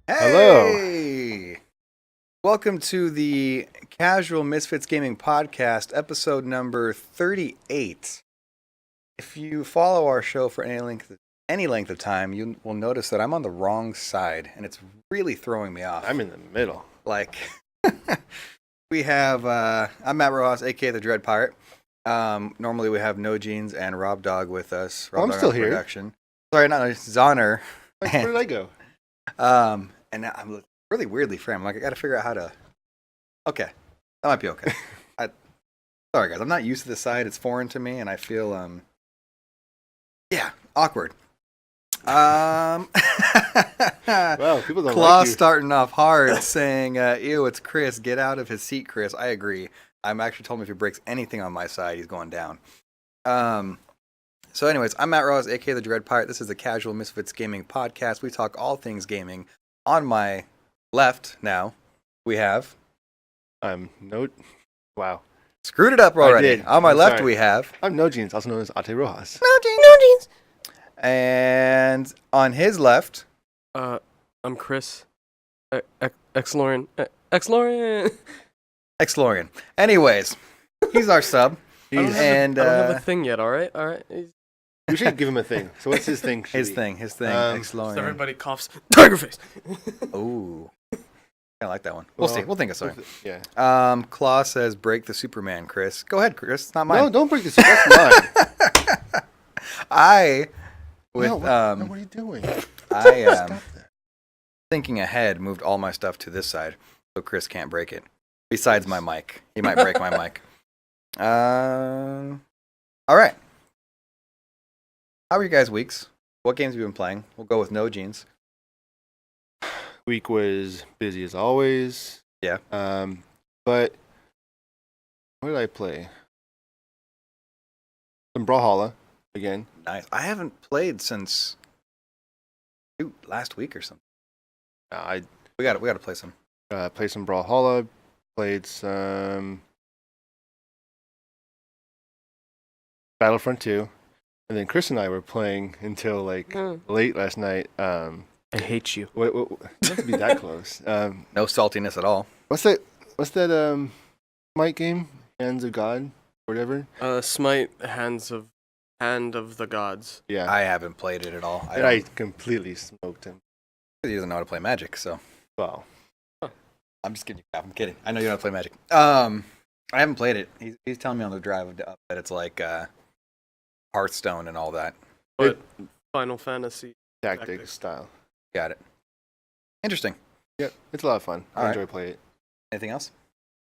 Hello. Hey! Welcome to the Casual Misfits Gaming Podcast, episode number 38. If you follow our show for any length of time, you will notice that I'm on the wrong side, and it's really throwing me off. I'm in the middle. Like, we have, I'm Matt Rojas, aka the Dread Pirate. Normally we have No Jeans and Rob Dog with us. Rob I'm Dog still on here. Production. Sorry, not Zoner. Where did I go? And now I'm really weirdly framed. Like, I got to figure out how to. Okay, that might be okay. Sorry, guys. I'm not used to this side. It's foreign to me, and I feel awkward. Wow, people don't Claw like you. starting off hard, saying, "Ew, it's Chris. Get out of his seat, Chris." I agree. I'm actually told him if he breaks anything on my side, he's going down. So, anyways, I'm Matt Ross, aka the Dread Pirate. This is the Casual Misfits Gaming Podcast. We talk all things gaming. On my left now, we have Wow. screwed it up already. I did. On my I'm left, sorry. we have I'm No Jeans, also known as Ate Rojas. No Jeans. And on his left, I'm Chris. X-Lauren. X-Lauren. X-Lorian. Anyways, he's our sub. I don't And have a thing yet, alright? You should give him a thing. So what's his thing? his thing, Um, X-Lorian. Everybody coughs. Tiger face! Ooh. I like that one. We'll see. We'll think of something. Yeah. Claw says break the Superman, Chris. Go ahead, Chris. It's not mine. No, don't break this. That's mine. With No, what are you doing? I Stop that. thinking ahead, moved all my stuff to this side so Chris can't break it. Besides my mic. He might break my mic. All right. How are your guys' weeks? What games have you been playing? We'll go with No Jeans. Week was busy as always. Yeah. But what did I play? Some Brawlhalla again. Nice. I haven't played since last week or something. I We got to play some. played some Brawlhalla. Played some Battlefront 2. And then Chris and I were playing until late last night. I hate you. What not to be that close. No saltiness at all. What's that Smite game? Hands of God? Whatever. Smite Hand of the Gods. Yeah. I haven't played it at all. I completely smoked him. He doesn't know how to play Magic, so Wow. I'm just kidding. I'm kidding. I know you know how to play Magic. I haven't played it. He's telling me on the drive that it's like Hearthstone and all that. But Final Fantasy. Tactics style. Got it. Interesting. Yep. It's a lot of fun. All I right. enjoy playing it. Anything else?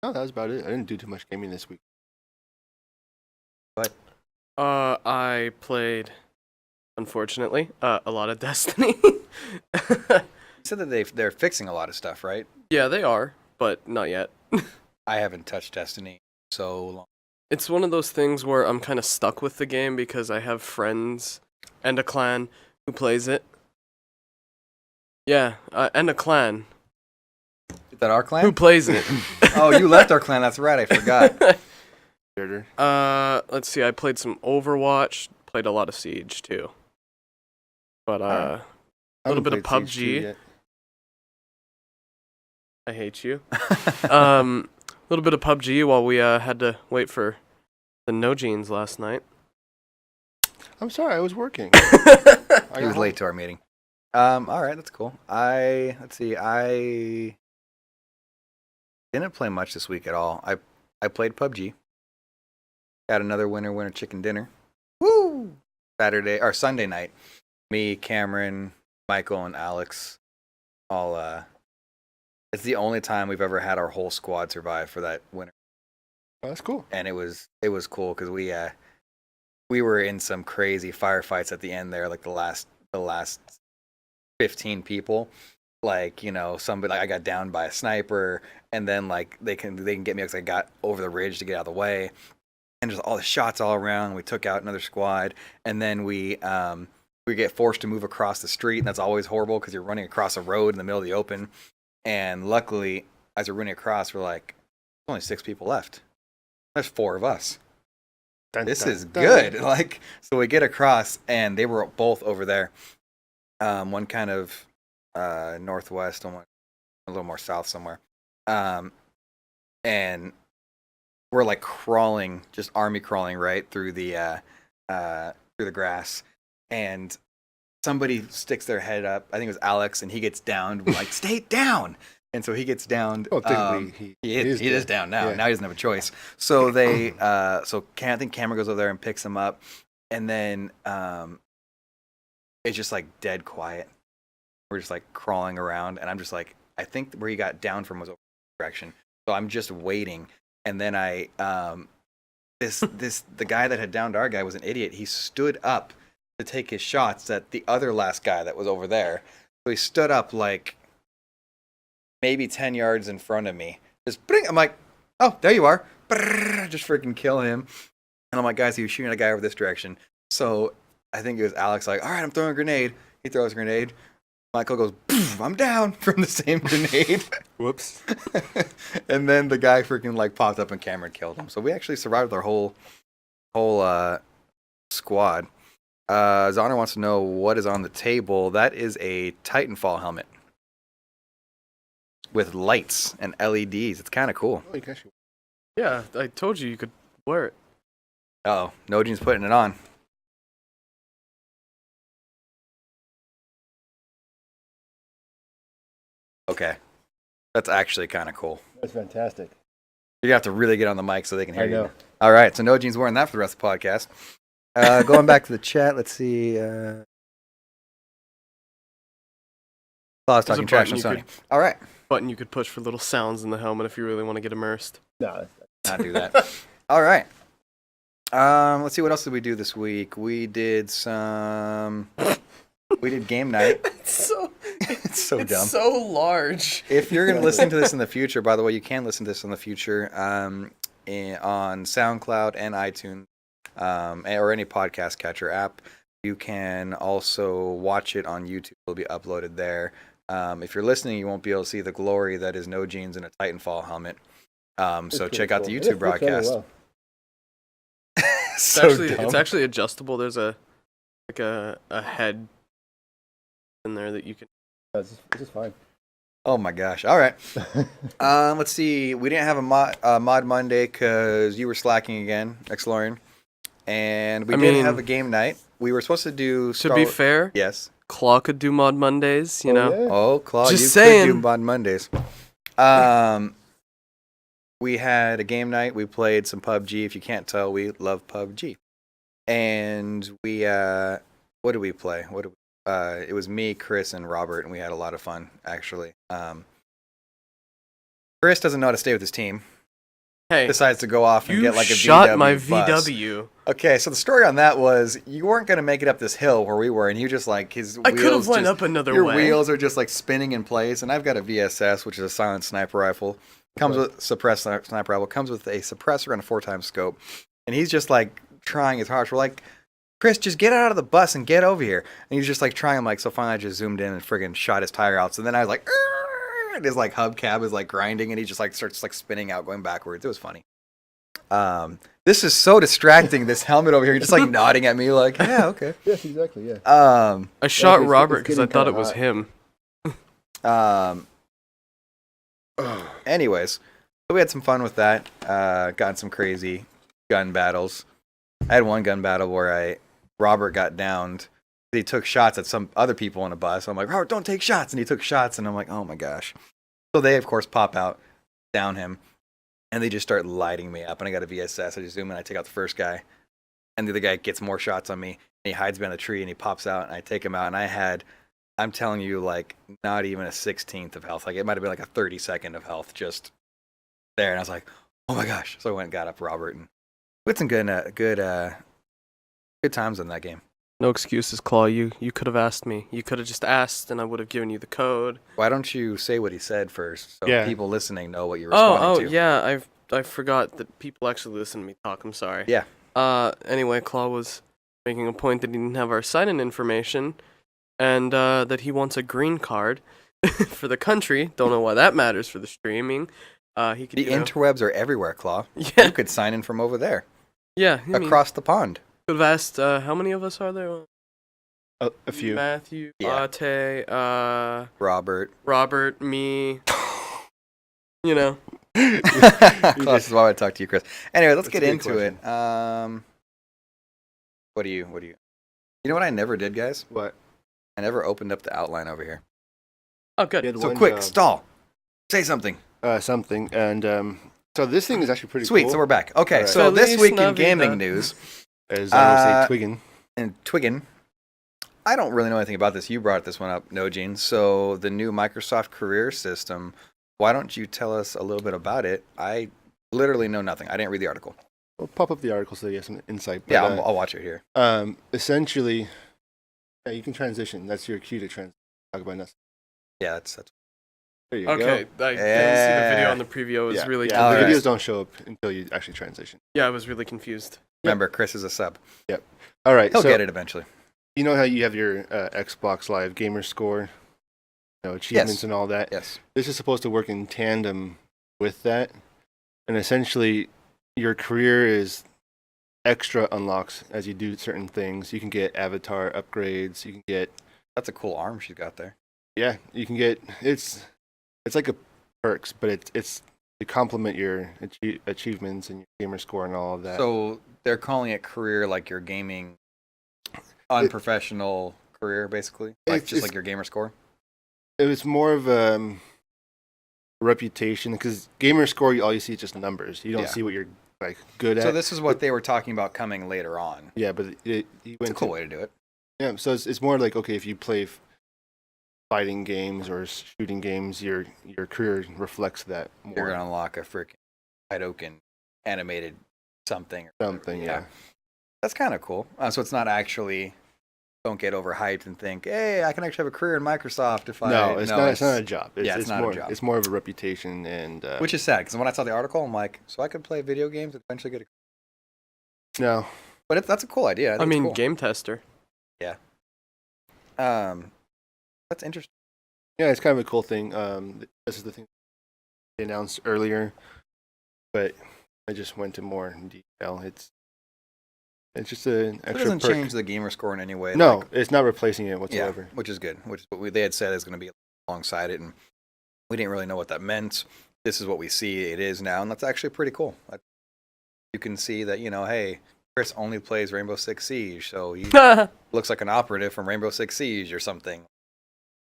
No, that was about it. I didn't do too much gaming this week. I played, unfortunately, a lot of Destiny. You said that they're fixing a lot of stuff, right? Yeah, they are, but not yet. I haven't touched Destiny so long. It's one of those things where I'm kind of stuck with the game because I have friends and a clan who plays it. Yeah, and a clan Is that our who clan? plays it. Oh, you left our clan. That's right. I forgot. Weirder. Let's see. I played some Overwatch. Played a lot of Siege too. But Alright. a little I haven't bit of played Siege 2 PUBG. yet. I hate you. A little bit of PUBG while we had to wait for the No Jeans last night. I'm sorry, I was working. He was late to our meeting. All right, that's cool. Let's see. I didn't play much this week at all. I played PUBG. Got another winner chicken dinner. Woo! Sunday night. Me, Cameron, Michael, and Alex all it's the only time we've ever had our whole squad survive for that winter. Oh, that's cool. And it was cool because we were in some crazy firefights at the end there, like the last 15 people. Like, you know, somebody, like, I got downed by a sniper, and then like they can get me because I got over the ridge to get out of the way, and just all the shots all around. We took out another squad, and then we get forced to move across the street, and that's always horrible because you're running across a road in the middle of the open. And luckily, as we're running across, we're like, there's only 6 people left. There's 4 of us. This is good. Like, so we get across, and they were both over there. One kind of northwest, and one a little more south somewhere. And we're like crawling, just army crawling right through the grass, and somebody sticks their head up. I think it was Alex, and he gets downed. We're like, stay down. And so he gets downed. Well, technically, he is down now. Yeah. Now he doesn't have a choice. So they, I think Cameron goes over there and picks him up, and then it's just like dead quiet. We're just like crawling around, and I'm just like, I think where he got down from was over the direction. So I'm just waiting, and then the guy that had downed our guy was an idiot. He stood up to take his shots at the other last guy that was over there. So he stood up like maybe 10 yards in front of me. Just bring. I'm like, oh, there you are. Just freaking kill him. And I'm like, guys, he was shooting a guy over this direction. So I think it was Alex like, all right, I'm throwing a grenade. He throws a grenade. Michael goes, I'm down from the same grenade. Whoops. And then the guy freaking like popped up and Cameron killed him. So we actually survived our whole squad. Zonner wants to know what is on the table. That is a Titanfall helmet with lights and LEDs. It's kind of cool. Oh, you can actually- Yeah, I told you could wear it. Oh, Nojine's putting it on. Okay. That's actually kind of cool. That's fantastic. You have to really get on the mic so they can hear I know. you. All right, so Nojine's wearing that for the rest of the podcast. Going back to the chat, let's see. I was There's a talking trash on button Sony. All right. Button you could push for little sounds in the helmet if you really want to get immersed. No, Not do that. All right. Let's see, what else did we do this week? We did game night. It's so dumb. so large. If you're going to listen to this in the future, by the way, you can listen to this in the future on SoundCloud and iTunes or any podcast catcher app. You can also watch it on YouTube. It'll be uploaded there. If you're listening, you won't be able to see the glory that is No Jeans in a Titanfall helmet. So check out the YouTube broadcast. Well. So It's actually adjustable. There's a head in there that you can. This is fine. Oh my gosh! All right. Let's see. We didn't have a mod Monday because you were slacking again, Xlorian, and we did have a game night. We were supposed to do. To be fair, yes, Claw could do mod Mondays. You know. Yeah. Oh, Claw, Just you saying. could do mod Mondays. We had a game night. We played some PUBG. If you can't tell, we love PUBG. And we, what did we play? It was me, Chris, and Robert, and we had a lot of fun, actually. Chris doesn't know how to stay with his team. Hey, Decides to go off and you get like a shot VW my bus. VW. Okay, so the story on that was you weren't going to make it up this hill where we were, and you just like his I wheels could have went just- up another Your way. wheels are just like spinning in place, and I've got a VSS, which is a silent sniper rifle. Comes with suppressed sniper rifle. Comes with a suppressor and a 4x scope, and he's just like trying his hardest. We're like, Chris, just get out of the bus and get over here. And he's just like trying. I'm like, so finally I just zoomed in and friggin' shot his tire out. So then I was like, "Arr!" And his like hubcap is like grinding, and he just like starts like spinning out, going backwards. It was funny. This is so distracting. This helmet over here, just like nodding at me, like, yeah, okay. Yes, exactly. Yeah. I shot it's Robert because I getting thought kinda it was hot. him. Anyways, so we had some fun with that. Got some crazy gun battles. I had one gun battle where Robert got downed. He took shots at some other people on a bus. I'm like, Robert, don't take shots. And he took shots, and I'm like, oh my gosh. So they, of course, pop out, down him, and they just start lighting me up. And I got a VSS. I just zoom in, I take out the first guy, and the other guy gets more shots on me. And he hides behind a tree, and he pops out, and I take him out. And I'm telling you, like, not even a 16th of health. Like, it might have been like a 32nd of health just there. And I was like, oh my gosh. So I went and got up Robert, and we had some good times in that game. No excuses, Claw. You could have asked me. You could have just asked, and I would have given you the code. Why don't you say what he said first so Yeah. people listening know what you're responding to? Yeah. I forgot that people actually listen to me talk. I'm sorry. Yeah. Anyway, Claw was making a point that he didn't have our sign-in information, and that he wants a green card for the country. Don't know why that matters for the streaming. He could The interwebs are everywhere, Claw. Yeah. You could sign in from over there, Yeah. I mean, across the pond. could have asked how many of us are there? A few. Matthew, Yeah. Ate, Robert. Robert, me. You know. Close is why I talk to you, Chris. Anyway, let's That's a get good into it. What do you? You know what I never did, guys? What? I never opened up the outline over here. Oh, good. You had So one quick, job. stall. Say something. Something. And so this thing is actually pretty Sweet. cool. So we're back. Okay. Alright. So this Feliz week in Navidad. gaming news, As I would say, Uh, Twiggin. and Twiggin. I don't really know anything about this. You brought this one up, No Gene. So the new Microsoft career system. Why don't you tell us a little bit about it? I literally know nothing. I didn't read the article. We'll pop up the article so you have some insight. But, Yeah, I'll watch it here. essentially, yeah, you can transition. That's your cue to talk about nothing. Yeah, that's There you Okay, go. I didn't see the video Yeah. on the preview. It was Yeah, really yeah, All the right. videos don't show up until you actually transition. Yeah, I was really confused. remember Chris is a sub. All right, He'll so get it eventually. you know how you have your Xbox Live gamer score, achievements Yes. and all that. Yes. This is supposed to work in tandem with that, and essentially, your career is extra unlocks as you do certain things. You can get avatar upgrades. You can get That's a cool arm she's got there. you can get it's like a perks, but it's to complement your achievements and your gamer score and all of that. So they're calling it career like your gaming unprofessional career, basically? Like It's- just it's- like your gamer score? It was more of a reputation because gamer score, all you see is just numbers. You don't Yeah. see what you're like good So at. this is what they were talking about coming later on. Yeah, but he It's went a cool way to do it. Yeah, so it's more like, okay, if you play fighting games or shooting games, your career reflects that more. You're gonna unlock a freaking Hadoken animated something. Something, yeah. That's kind of cool. So it's not actually. Don't get overhyped and think, hey, I can actually have a career in Microsoft if I. No, it's not. It's not a job. it's not a more, job. It's more of a reputation, and Which is sad because when I saw the article, I'm like, so I could play video games and eventually get a. no. But that's a cool idea. I think mean, it's cool. game tester. That's interesting. Yeah, it's kind of a cool thing. This is the thing they announced earlier, but I just went to more detail. It's just an It extra doesn't perk. change the gamer score in any way. No, like- it's not replacing it yeah, whatsoever. which is good. Which is what they had said is going to be alongside it, and we didn't really know what that meant. This is what we see it is now, and that's actually pretty cool. You can see that hey, Chris only plays Rainbow Six Siege, so he looks like an operative from Rainbow Six Siege or something.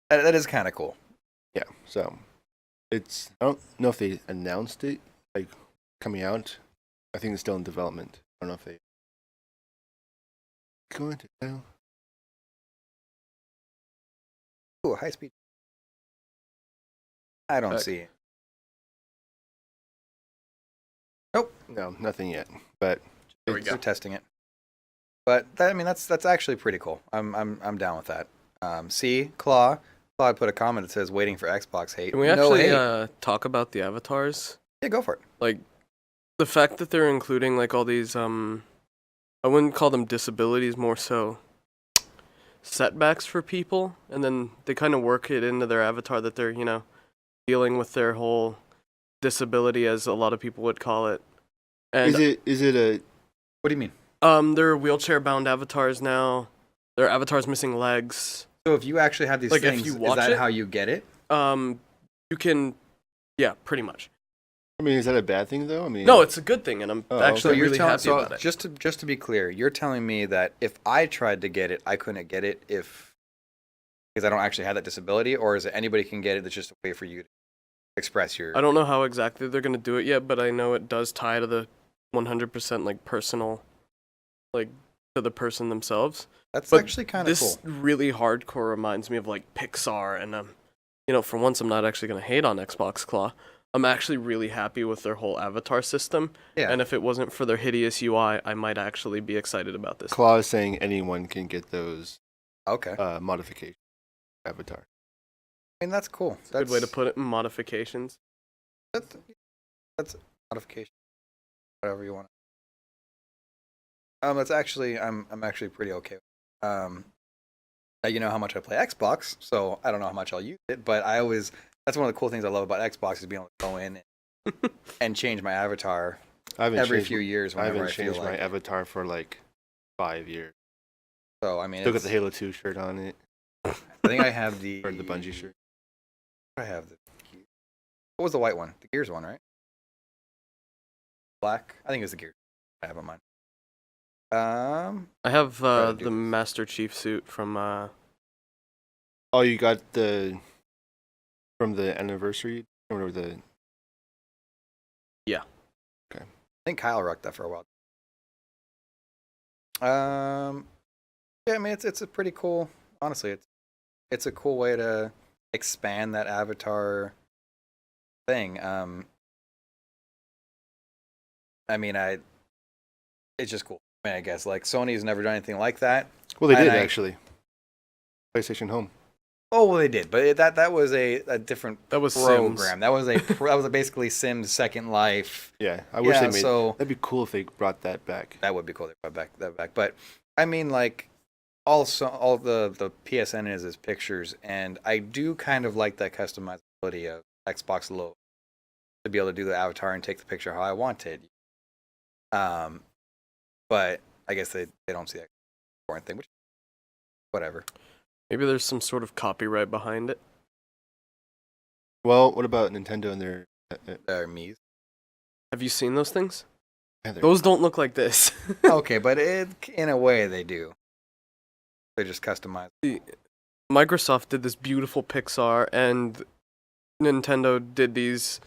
That is kind of cool. Yeah, so I don't know if they announced it like coming out. I think it's still in development. I don't know if they going to tell. Ooh, high speed. I don't Okay. see it. Nope. No, nothing yet. But There we it's- go. We're testing it. But that's actually pretty cool. I'm down with that. Claw put a comment that says waiting for Xbox hate. Can we No actually hate. talk about the avatars? Yeah, go for it. Like, the fact that they're including like all these I wouldn't call them disabilities, more so setbacks for people, and then they kind of work it into their avatar that they're dealing with their whole disability, as a lot of people would call it. And is it a What do you mean? they're wheelchair bound avatars now. Their avatars missing legs. So if you actually have these Like, if things, you is watch that it- how you get it? You can, yeah, pretty much. I mean, is that a bad thing though? I mean, No, it's a good thing, and I'm Oh, actually okay. really happy so about it. just to be clear, you're telling me that if I tried to get it, I couldn't get it because I don't actually have that disability, or is it anybody can get it? That's just a way for you to express your. I don't know how exactly they're gonna do it yet, but I know it does tie to the 100% like personal, like to the person themselves. That's but actually kind of This cool. really hardcore reminds me of like Pixar, and for once I'm not actually gonna hate on Xbox Claw. I'm actually really happy with their whole avatar system, Yeah. and if it wasn't for their hideous UI, I might actually be excited about this. Claw is saying anyone can get those Okay. modification avatar. I mean, that's cool. It's a good way to put it. Modifications. That's modification. Whatever you want. That's actually I'm actually pretty okay with it. Now you know how much I play Xbox, so I don't know how much I'll use it, but that's one of the cool things I love about Xbox is being able to go in and change my avatar I haven't every changed, few years I whenever haven't I feel changed my like. avatar for like 5 years. So I mean, Still got the Halo 2 shirt on it, I think I have the or the Bungie shirt. I have the. What was the white one? The Gears one, right? Black. I think it was the Gears. I have on mine. I have Try to do the this. Master Chief suit from Oh, you got from the anniversary or the? I think Kyle rocked that for a while. Yeah, I mean it's a pretty cool. Honestly, it's a cool way to expand that avatar thing. I mean, it's just cool. I mean, I guess like Sony's never done anything like that. Well, they And did I- actually. PlayStation Home. Oh, well, they did, but that was a different that was program. Sims. That was basically Sims Second Life. Yeah, I wish they made. So That'd be cool if they brought that back. that would be cool. They brought that back. But I mean, like also all the PSN is pictures, and I do kind of like that customizability of Xbox logo to be able to do the avatar and take the picture how I wanted. But I guess they don't see that important thing, which whatever. Maybe there's some sort of copyright behind it. Well, what about Nintendo and their? They're me's. Have you seen those things? and their- Those don't look like this. Okay, but in a way they do. They're just customized. Microsoft did this beautiful Pixar, and Nintendo did these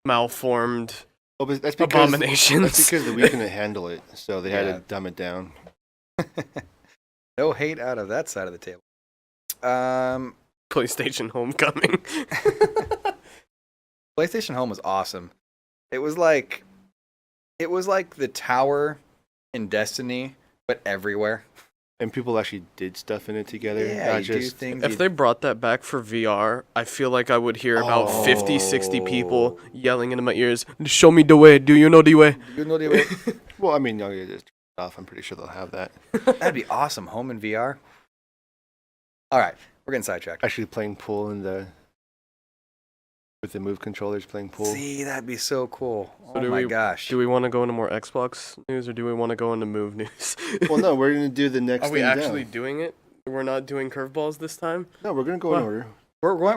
malformed Oh, but that's because abominations. that's because the Wii couldn't handle it, so they had Yeah. to dumb it down. No hate out of that side of the table. PlayStation Homecoming. PlayStation Home was awesome. It was like the tower in Destiny, but everywhere. And people actually did stuff in it together. Yeah, not you do just things. If they brought that back for VR, I feel like I would hear about 50, 60 people yelling into my ears, "Show me the way. Do you know the way?" you know the way. Well, I mean, you just turn it off. I'm pretty sure they'll have that. That'd be awesome. Home in VR. All right, we're getting sidetracked. Actually, playing pool with the Move controllers, playing pool. See, that'd be so cool. So Oh do my we- gosh. Do we want to go into more Xbox news, or do we want to go into Move news? Well, no, we're gonna do the next. Are we thing actually down. doing it? We're not doing curveballs this time? No, we're gonna go in Well, order.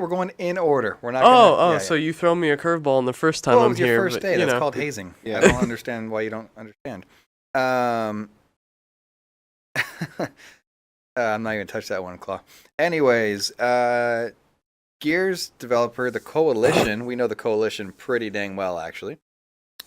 We're going in order. We're not. Oh, yeah, so yeah. you throw me a curveball on the first time Well, it I'm was your here. first but, day. you That's know. called hazing. Yeah. I don't understand why you don't understand. I'm not even touch that one, Claw. Anyways, Gears developer, the Coalition. We know the Coalition pretty dang well, actually.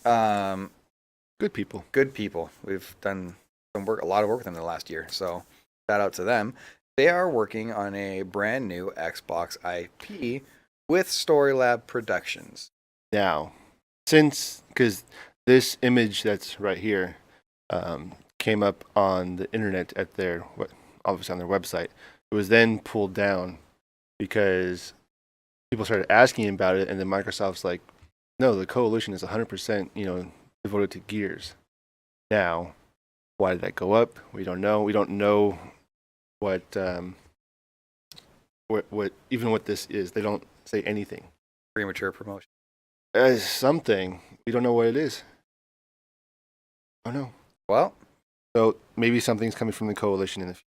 Good people. Good people. We've done a lot of work with them in the last year, so shout out to them. They are working on a brand new Xbox IP with Storylab Productions. Now, because this image that's right here came up on the internet at obviously on their website. It was then pulled down because people started asking about it, and then Microsoft's like, "No, the Coalition is 100%, devoted to Gears." Now, why did that go up? We don't know. We don't know what even what this is. They don't say anything. Premature promotion. Something. We don't know what it is. Oh no. Well, So maybe something's coming from the Coalition in the future.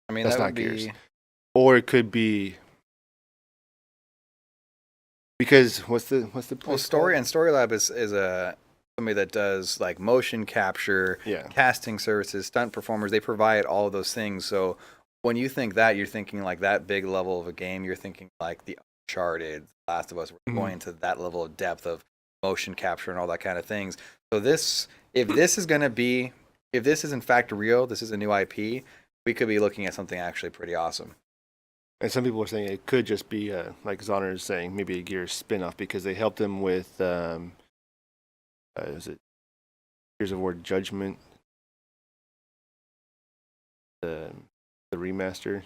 I mean, That's that not would be... Gears. Or it could be because what's the Well, place Storylab is somebody that does like motion capture, called? Yeah. casting services, stunt performers. They provide all of those things. So when you think that, you're thinking like that big level of a game. You're thinking like the Uncharted, Last of Us. We're Mhm. going into that level of depth of motion capture and all that kind of things. So if this is in fact real, this is a new IP. We could be looking at something actually pretty awesome. And some people are saying it could just be like Zoner is saying, maybe a Gears spin-off because they helped him with is it Gears of War Judgment, the remaster.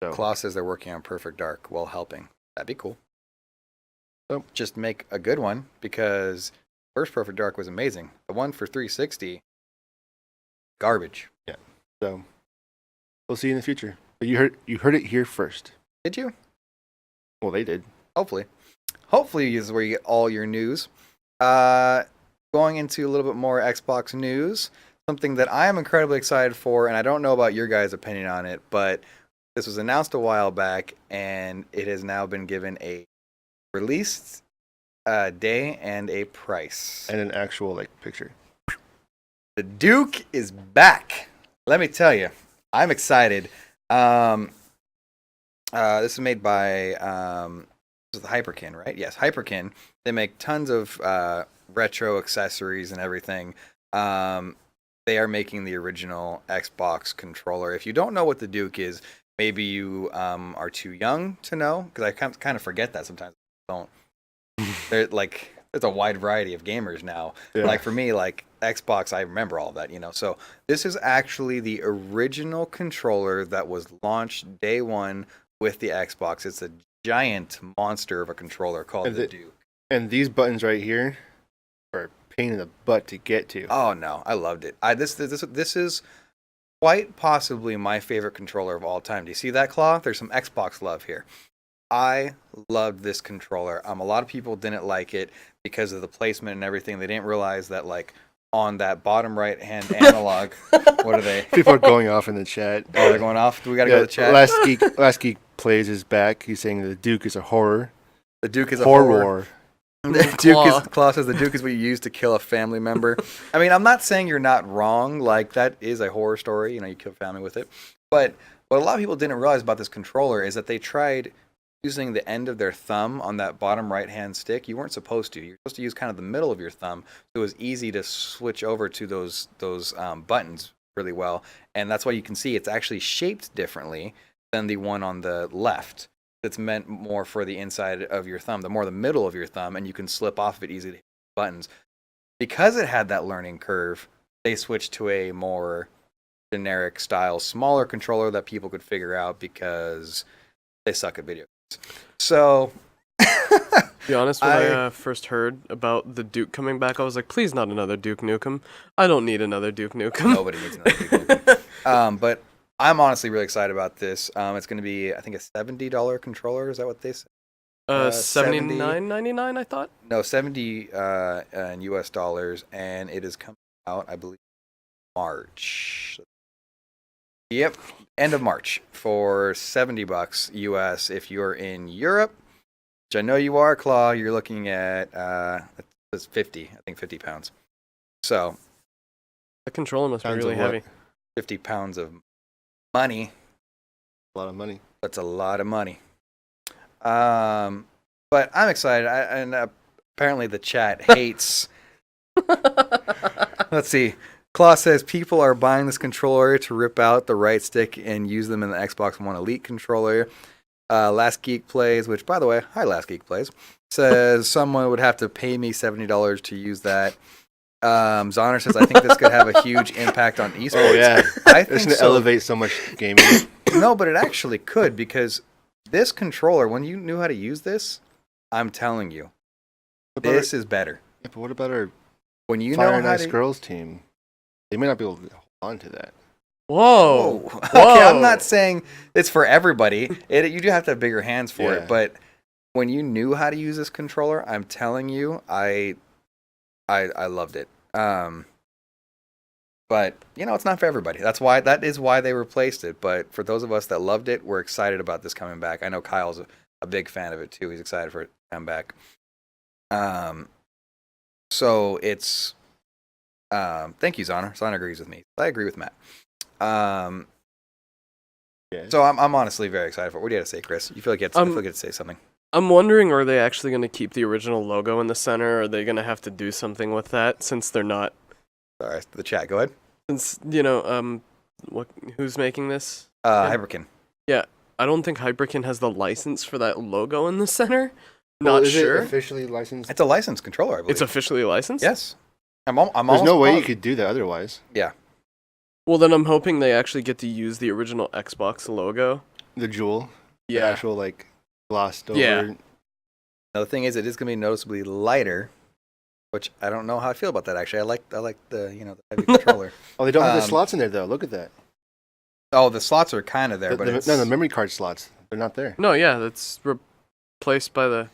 So Claw says they're working on Perfect Dark while helping. That'd be cool. So just make a good one because first Perfect Dark was amazing. The one for 360, garbage. so we'll see in the future. But you heard it here first. Did you? Well, they did. Hopefully. Hopefully this is where you get all your news. Going into a little bit more Xbox news. something that I am incredibly excited for, and I don't know about your guys' opinion on it, but this was announced a while back, and it has now been given a release day and a price. And an actual like picture. The Duke is back. Let me tell you, I'm excited. This is made by this is the Hyperkin, right? Yes, Hyperkin. They make tons of retro accessories and everything. They are making the original Xbox controller. If you don't know what the Duke is, maybe you are too young to know, because I kind of forget that sometimes. I don't. There's a wide variety of gamers now. Yeah. Like for me, like Xbox, I remember all that, So this is actually the original controller that was launched day one with the Xbox. It's a giant monster of a controller called the Duke. And these buttons right here are a pain in the butt to get to. Oh no, I loved it. This is quite possibly my favorite controller of all time. Do you see that, Claw? There's some Xbox love here. I loved this controller. A lot of people didn't like it because of the placement and everything. They didn't realize that, like, on that bottom right hand analog, what are they? People are going off in the chat. Oh, they're going off. Do we gotta go to the chat? Last Geek Plays is back. He's saying the Duke is a horror. The Duke is a horror. horror. Claw says the Duke is what you use to kill a family member. I mean, I'm not saying you're not wrong. Like, that is a horror story. You kill family with it. But what a lot of people didn't realize about this controller is that they tried using the end of their thumb on that bottom right-hand stick. You weren't supposed to. You're supposed to use kind of the middle of your thumb, so it was easy to switch over to those buttons really well. And that's why you can see it's actually shaped differently than the one on the left. That's meant more for the inside of your thumb, the middle of your thumb, and you can slip off of it easily to hit buttons. Because it had that learning curve, they switched to a more generic style, smaller controller that people could figure out because they suck at video games. So, to be honest, when I first heard about the Duke coming back, I was like, please not another Duke Nukem. I don't need another Duke Nukem. Nobody needs another Duke Nukem. But I'm honestly really excited about this. It's going to be, I think, a $70 controller. Is that what they said? $79.99, I thought? No, 70 in US dollars, and it is coming out, I believe, March. Yep, end of March for $70 US. If you're in Europe, which I know you are, Claw, you're looking at it's 50, I think 50 pounds. So the controller must be really heavy. 50 pounds of money. A lot of money. That's a lot of money. But I'm excited, and apparently the chat hates. Let's see. Claw says people are buying this controller to rip out the right stick and use them in the Xbox One Elite controller. Last Geek Plays, which, by the way, hi Last Geek Plays, says someone would have to pay me $70 to use that. Zoner says, I think this could have a huge impact on esports. Oh, yeah. I think it's going to so. elevate so much gaming. No, but it actually could, because this controller, when you knew how to use this, I'm telling you, this is better. Yeah, but what about our when you Fire know and how Ice to... Girls team? They may not be able to hold on to that. Whoa. Whoa. Okay, I'm not saying it's for everybody. You do have to have bigger hands for it, but when you knew how to use this controller, I'm telling you, I loved it. But it's not for everybody. That is why they replaced it. But for those of us that loved it, we're excited about this coming back. I know Kyle's a big fan of it too. He's excited for it to come back. So it's thank you, Zoner. Zoner agrees with me. I agree with Matt. So I'm honestly very excited for it. What do you have to say, Chris? You feel like you have to say something? I'm wondering, are they actually going to keep the original logo in the center? Or are they going to have to do something with that since they're not? Sorry, the chat. Go ahead. Since who's making this? Hyperkin. Yeah, I don't think Hyperkin has the license for that logo in the center. Well, not is sure. It officially licensed? It's a licensed controller, I believe. It's officially licensed? Yes. I'm There's no way you could do that otherwise. Yeah. Well, then I'm hoping they actually get to use the original Xbox logo. The jewel. Yeah. The actual, glossed over. Yeah. Now, the thing is, it is going to be noticeably lighter, which I don't know how I feel about that, actually. I like the, the heavy controller. Oh, they don't have the slots in there, though. Look at that. Oh, the slots are kind of there, but it's... No, the memory card slots. They're not there. No, yeah, that's replaced by the...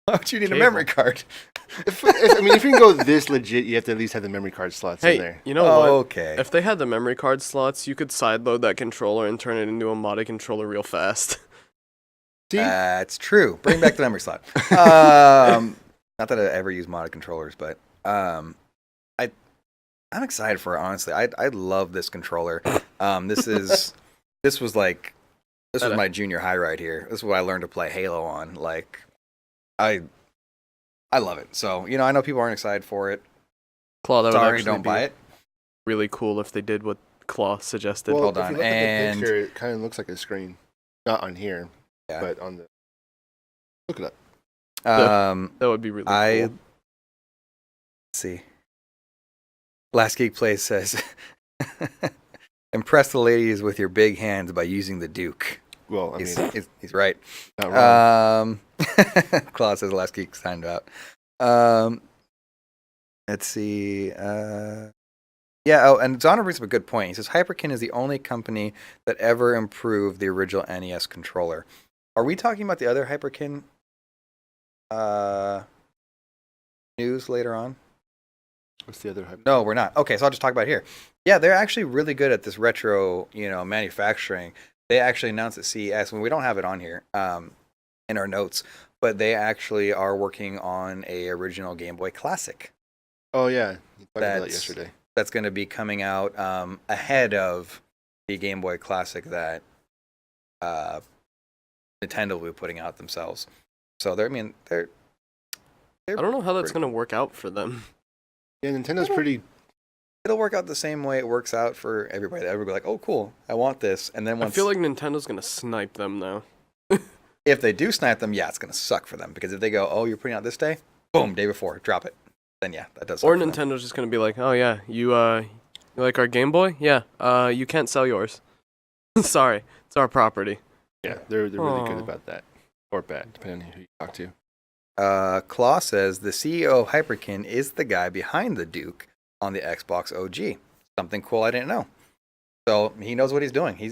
Why would you need a Cable. memory card? I mean, if you can go this legit, you have to at least have the memory card slots in Hey, there. you know what? Okay. If they had the memory card slots, you could sideload that controller and turn it into a modded controller real fast. See? That's true. Bring back the memory slot. Not that I ever use modded controllers, but I'm excited for it. Honestly, I love this controller. This was my junior high right here. This is what I learned to play Halo on. Like, I love it. So I know people aren't excited for it. Claw, that would Sorry, actually don't be buy it. really cool if they did what Claw suggested. Well, Hold if on, you look at and- the picture, it kind of looks like a screen. Not on here, Yeah. but on the... Look it up. That would be really Let's cool. see. Last Geek Play says, "Impress the ladies with your big hands by using the Duke." Well, I mean, He's right. not wrong. Claude says Last Geek signed out. Let's see. And Zana brings up a good point. He says Hyperkin is the only company that ever improved the original NES controller. Are we talking about the other Hyperkin news later on? What's the other hype? No, we're not. Okay, so I'll just talk about it here. Yeah, they're actually really good at this retro, manufacturing. They actually announced at CES, when we don't have it on here in our notes, but they actually are working on a original Game Boy Classic. Oh, yeah. You talked about that That's- yesterday. That's going to be coming out ahead of the Game Boy Classic that Nintendo will be putting out themselves. So they're I don't know how that's going to work out for them. Yeah, Nintendo's pretty... it'll work out the same way it works out for everybody. Everybody like, oh, cool, I want this. And then I once feel like Nintendo's going to snipe them, though. if they do snipe them, yeah, it's going to suck for them. Because if they go, oh, you're putting out this day, boom, day before, drop it. Then yeah, that does suck Or for them. Nintendo's just going to be like, oh, yeah, you like our Game Boy? Yeah, you can't sell yours. Sorry, it's our property. Yeah, they're really good Aw. about that. Or bad, depending on who you talk to. Claw says the CEO of Hyperkin is the guy behind the Duke on the Xbox OG. Something cool I didn't know. So he knows what he's doing. He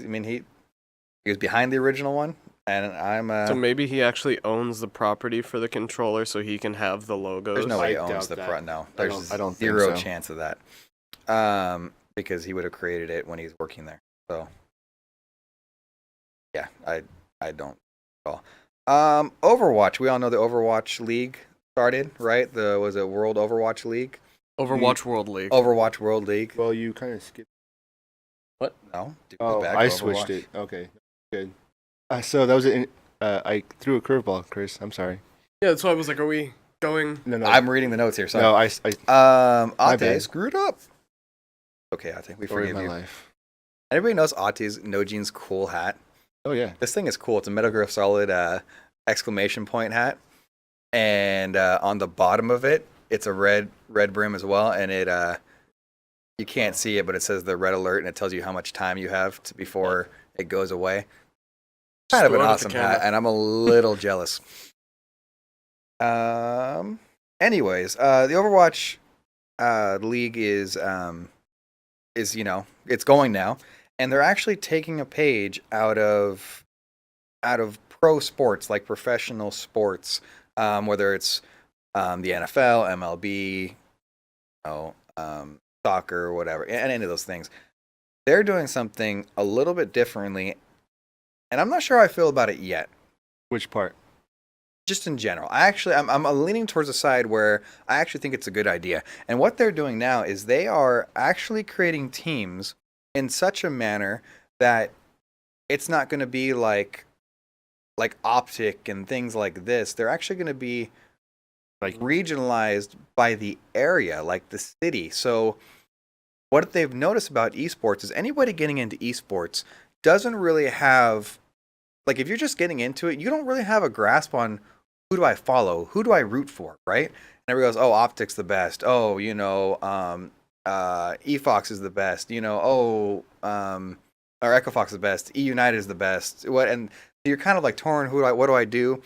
was behind the original one, and I'm. So maybe he actually owns the property for the controller so he can have the logos. There's no way he I owns doubt the that. front. No, I there's don't think zero so. chance of that. Because he would have created it when he's working there. So yeah, I don't at all. Overwatch. We all know the Overwatch League started, right? Was it World Overwatch League? Overwatch World League. Overwatch World League. Well, you kind of skipped... No. Oh, Back I to switched Overwatch. it. Okay, good. So that was it. I threw a curveball, Chris. I'm sorry. Yeah, that's why I was like, are we going? No, no. I'm reading the notes here. Sorry. No, My Ate bad. screwed up. Okay, Ate, we story forgive of my you. life. Everybody knows Ate's Nojine's cool hat. Oh, yeah. This thing is cool. It's a Metal Gear Solid exclamation point hat, and on the bottom of it, it's a red brim as well, and it you can't see it, but it says the red alert, and it tells you how much time you have before it goes away. Kind of an throw it at the awesome hat, camera. and I'm a little jealous. Anyways, the Overwatch league is it's going now, and they're actually taking a page out of pro sports, like professional sports, whether it's the NFL, MLB, soccer, or whatever, and any of those things. They're doing something a little bit differently, and I'm not sure how I feel about it yet. Which part? Just in general, I'm leaning towards the side where I actually think it's a good idea. And what they're doing now is they are actually creating teams in such a manner that it's not going to be like Optic and things like this. They're actually going to be Like, regionalized by the area, like the city. So what they've noticed about esports is anybody getting into esports doesn't really have, like, if you're just getting into it, you don't really have a grasp on who do I follow, who do I root for, right? And everybody goes, oh, Optic's the best. Oh, EFOX is the best. Or EchoFox is the best. E United is the best. And you're kind of like torn. What do I do?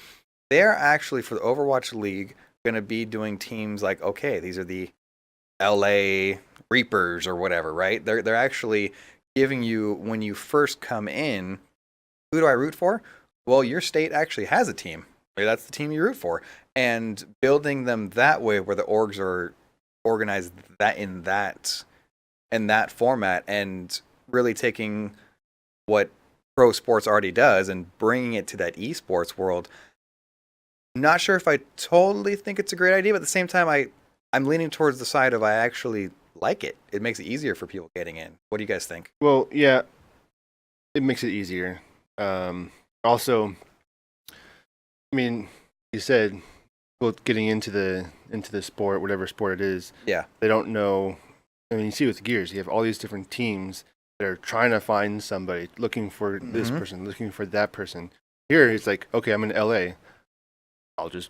They're actually, for the Overwatch League, going to be doing teams like, okay, these are the LA Reapers or whatever, right? They're actually giving you, when you first come in, who do I root for? Well, your state actually has a team. maybe that's the team you root for, and building them that way where the orgs are organized in that format, and really taking what pro sports already does and bringing it to that esports world. Not sure if I totally think it's a great idea, but at the same time, I'm leaning towards the side of I actually like it. It makes it easier for people getting in. What do you guys think? Well, yeah, it makes it easier. Also, I mean, you said, well, getting into the sport, whatever sport it is, Yeah. they don't know. I mean, you see with Gears, you have all these different teams that are trying to find somebody, looking for this person, looking for that person. Here, it's like, okay, I'm in LA. I'll just,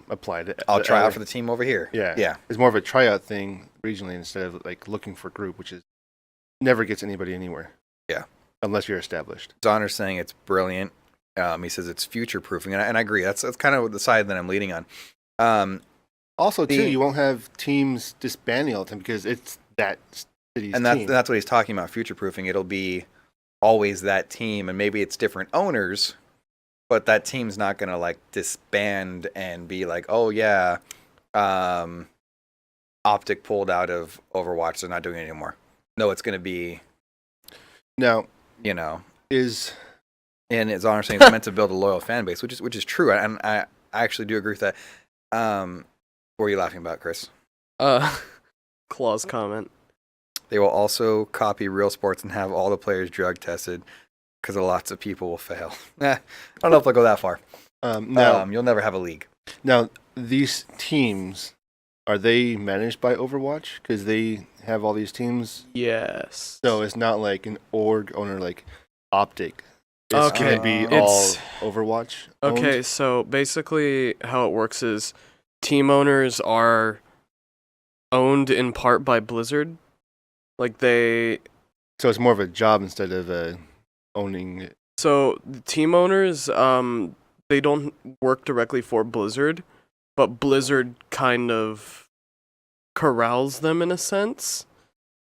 apply to. I'll try LA. out for the team over here. Yeah. Yeah. It's more of a tryout thing regionally instead of like looking for a group, which is never gets anybody anywhere. Yeah. Unless you're established. Donner's saying it's brilliant. He says it's future proofing, and I agree. That's kind of the side that I'm leaning on. Also, too, you won't have teams disbanding all the time because it's that city's and team. that's what he's talking about. Future proofing. It'll be always that team, and maybe it's different owners, but that team's not gonna like disband and be like, oh yeah, Optic pulled out of Overwatch, they're not doing it anymore. No, it's gonna be now. And as Honor saying, it's meant to build a loyal fan base, which is true, and I actually do agree with that. What were you laughing about, Chris? Claw's comment. They will also copy Real Sports and have all the players drug tested because lots of people will fail. I don't know if they'll go that far. You'll never have a league. Now, these teams, are they managed by Overwatch? Because they have all these teams? Yes. So it's not like an org owner like Optic. It's Okay, going to be all Overwatch owned? Okay, so basically how it works is team owners are owned in part by Blizzard. Like So it's more of a job instead of owning it. So the team owners, they don't work directly for Blizzard, but Blizzard kind of corrals them in a sense.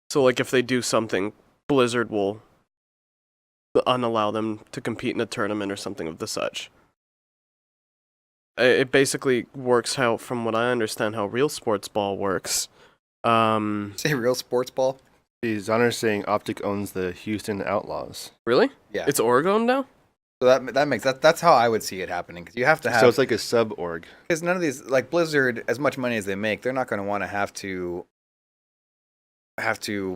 So like if they do something, Blizzard will unallow them to compete in a tournament or something of the such. It basically works how, from what I understand, how Real Sports Ball works. Say Real Sports Ball? Zonner's saying Optic owns the Houston Outlaws. Really? Yeah. It's Oregon now? So that makes that's how I would see it happening, because you have to have. So it's like a sub org. Because none of these, like Blizzard, as much money as they make, they're not going to want to have to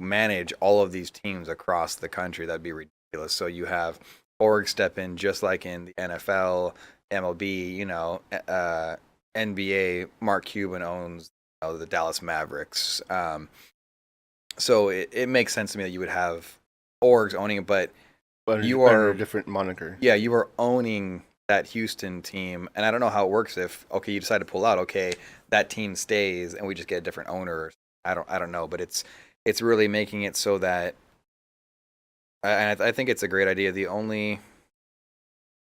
manage all of these teams across the country. That'd be ridiculous. So you have org step in, just like in the NFL, MLB, NBA. Mark Cuban owns the Dallas Mavericks. So it makes sense to me that you would have orgs owning it, but you are a different moniker. Yeah, you are owning that Houston team, and I don't know how it works. If you decide to pull out, that team stays, and we just get a different owner. I don't know, but it's really making it so that, and I think it's a great idea. The only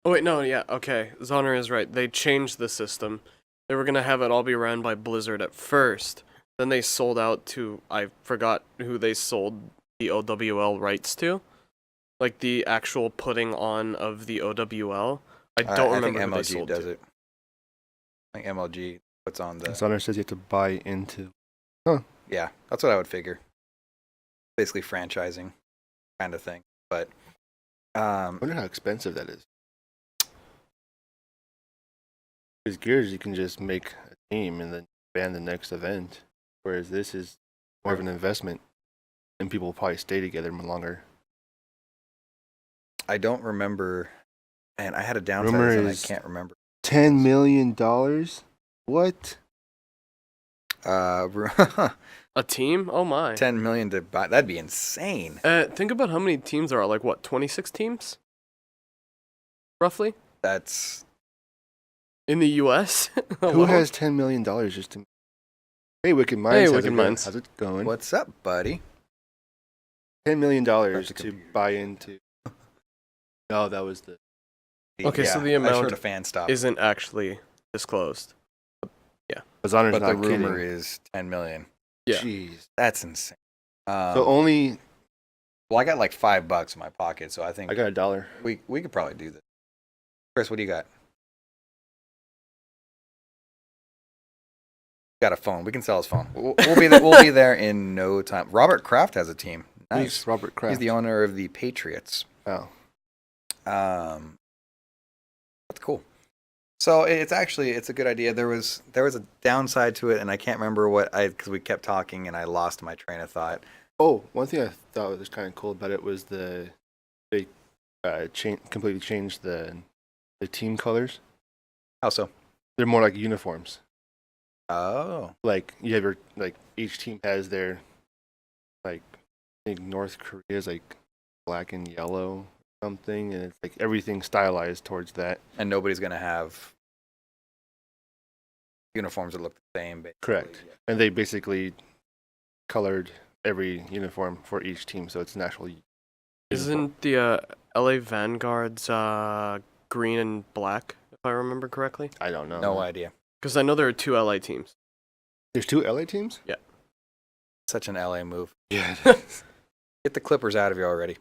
Oh wait, no, yeah, okay. Zonner is right. They changed the system. They were gonna have it all be ran by Blizzard at first. Then they sold out to, I forgot who they sold the OWL rights to. Like the actual putting on of the OWL. I don't remember think who they MLG sold does to. it. I think MLG puts on the. Zonner says you have to buy into. Yeah, that's what I would figure. Basically franchising kind of thing. But I wonder how expensive that is. Because Gears, you can just make a team and then ban the next event. Whereas this is more of an investment. And people will probably stay together longer. I don't remember. And I had a downside Rumor and I is can't remember. $10 million? What? A team? Oh my. 10 million to buy. That'd be insane. Think about how many teams there are. Like what, 26 teams? Roughly? That's In the US? Who Alone? has $10 million just to. Hey, Wicked Minds. Hey, how's it Wicked going? Minds. How's it going? what's up, buddy? $10 million That's a to computer. buy into. No, that was the. Okay, so the I just amount heard a fan stop. Isn't actually disclosed. Zonner's But the not rumor kidding. is 10 million. Yeah. Jeez. That's insane. So only. Well, I got like $5 in my pocket, so I think I got $1. we could probably do this. Chris, what do you got? Got a phone. We can sell his phone. We'll be there. We'll be there in no time. Robert Kraft has a team. Nice. Who's Robert Kraft? He's the owner of the Patriots. Oh. That's cool. So it's a good idea. There was a downside to it, and I can't remember because we kept talking and I lost my train of thought. Oh, one thing I thought was kind of cool about it was they completely changed the team colors. How so? They're more like uniforms. Oh. Like you have each team has their I think North Korea's black and yellow or something, and it's everything stylized towards that. And nobody's gonna have uniforms that look the same. Basically. Correct. Yeah. And they basically colored every uniform for each team, so it's an actual uniform. Isn't the LA Vanguards green and black, if I remember correctly? I don't know. No idea. Because I know there are 2 LA teams. There's 2 LA teams? Yeah. Such an LA move. Yeah. Get the Clippers out of here already.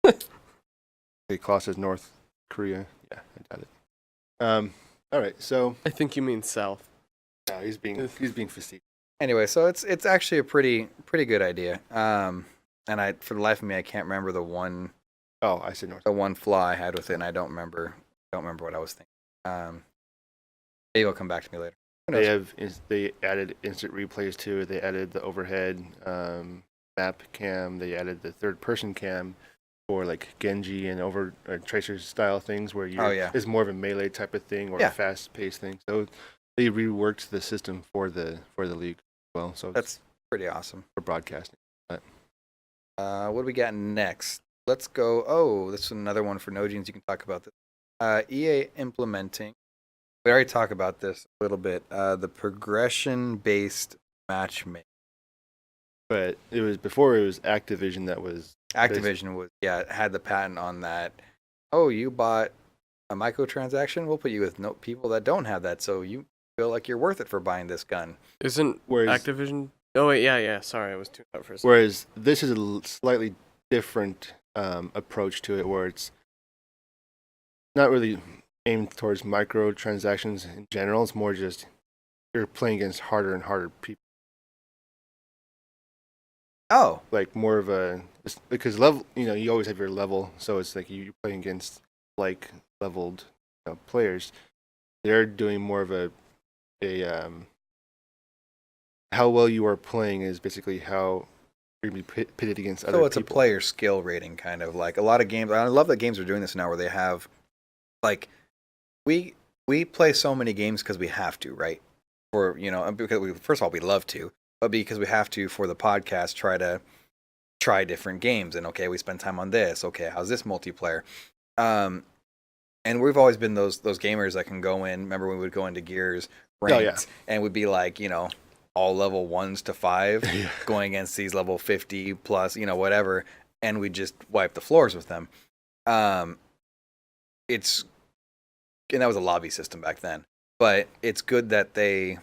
Okay, Klaus says North Korea. Yeah, I got it. All right, so I think you mean South. no, he's being facetious. Anyway, so it's actually a pretty good idea. And for the life of me, I can't remember the one I said North. the one flaw I had with it, and I don't remember what I was thinking. Maybe it'll come back to me later. They added instant replays to it. They added the overhead map cam. They added the third person cam for Genji and Tracer style things where it's more of a melee type of thing or a fast paced thing. So they reworked the system for the league as well. So That's pretty awesome. for broadcasting. But What do we got next? Let's go. Oh, this is another one for No Jeans. You can talk about this. EA implementing. We already talked about this a little bit. The progression-based matchmaking. But it was before it was Activision that was Activision had the patent on that. Oh, you bought a microtransaction? We'll put you with people that don't have that, so you feel like you're worth it for buying this gun. Isn't Activision? Oh wait, yeah. Sorry, I was too out for a second. Whereas this is a slightly different approach to it, where it's not really aimed towards microtransactions in general. It's more just you're playing against harder and harder people. Oh, More of because level, you always have your level, so it's you're playing against leveled players. They're doing more of a how well you are playing is basically how you're going to be pitted against other people. so it's a player skill rating kind of a lot of games. I love that games are doing this now, where they have we play so many games because we have to, right? Because first of all we love to, but because we have to for the podcast try different games, and okay, we spend time on this. Okay, how's this multiplayer? And we've always been those gamers that can go in. Remember when we would go into Gears ranked, and would be all level 1s to 5 going against these level 50 plus, whatever, and we just wipe the floors with them. And that was a lobby system back then, but it's good that they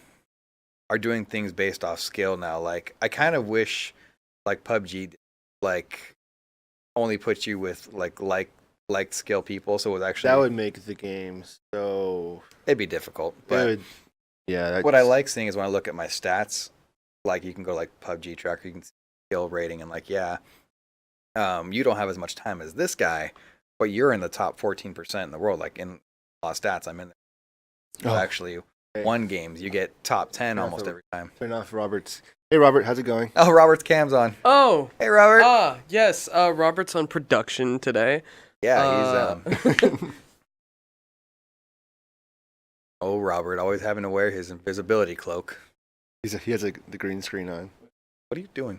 are doing things based off skill now. I kind of wish PUBG only puts you with like skill people, so it was actually that would make the game so it'd be difficult. But what I like seeing is when I look at my stats, you can go PUBG tracker, you can see skill rating, and you don't have as much time as this guy, but you're in the top 14% in the world. In a lot of stats, I'm in there. Actually won games. You get top 10 almost every time. Turn off Robert's. Hey Robert, how's it going? Oh, Robert's cam's on. Oh, hey Robert. Yes. Robert's on production today. Yeah, he's Oh, Robert, always having to wear his invisibility cloak. He has the green screen on. What are you doing?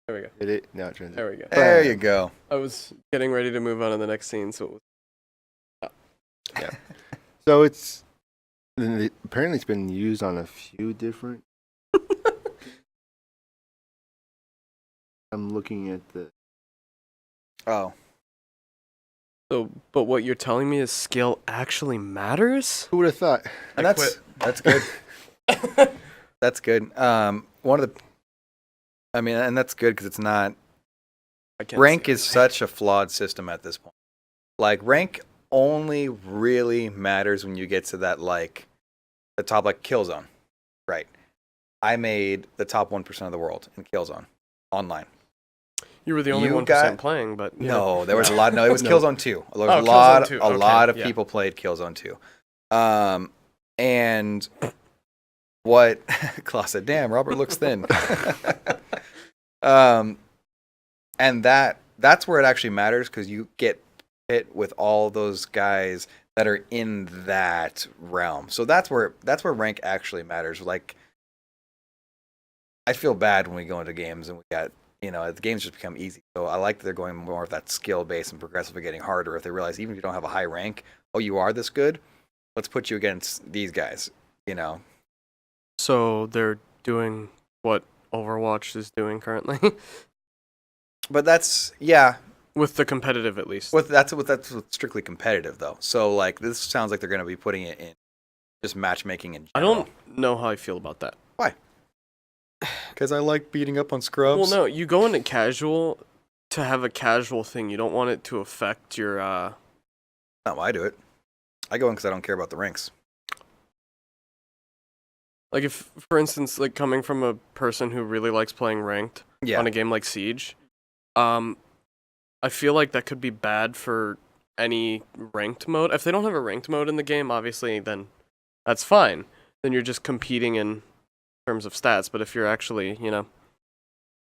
There we go. Hit it. Now it turns. There we go. There you go. I was getting ready to move on to the next scene, so it was... Yeah. So apparently it's been used on a few different. I'm looking at the. Oh. So, but what you're telling me is skill actually matters? Who would have thought? And that's good. That's good. And that's good because it's not. Rank is such a flawed system at this point. Rank only really matters when you get to that the top like Killzone, right? I made the top 1% of the world in Killzone online. You were the only You 1% got- playing, but you No, know. there was a lot. No, it was No. Killzone 2. There was Oh, a lot, Killzone 2. a Okay, lot of yeah. people played Killzone 2. And what Klaus said, damn, Robert looks thin. And that's where it actually matters because you get hit with all those guys that are in that realm. So that's where rank actually matters. Like, I feel bad when we go into games and we got, the games just become easy. So I like that they're going more of that skill based and progressively getting harder. If they realize even if you don't have a high rank, oh, you are this good, let's put you against these guys. So they're doing what Overwatch is doing currently, But that's with the competitive at least. that's strictly competitive though. So like this sounds like they're going to be putting it in just matchmaking in I general. don't know how I feel about that. Why? Because I like beating up on scrubs. Well, no, you go into casual to have a casual thing. You don't want it to affect your. Not why I do it. I go in because I don't care about the ranks. Like if, for instance, like coming from a person who really likes playing ranked Yeah. on a game like Siege, I feel like that could be bad for any ranked mode. If they don't have a ranked mode in the game, obviously, then that's fine. Then you're just competing in terms of stats. But if you're actually,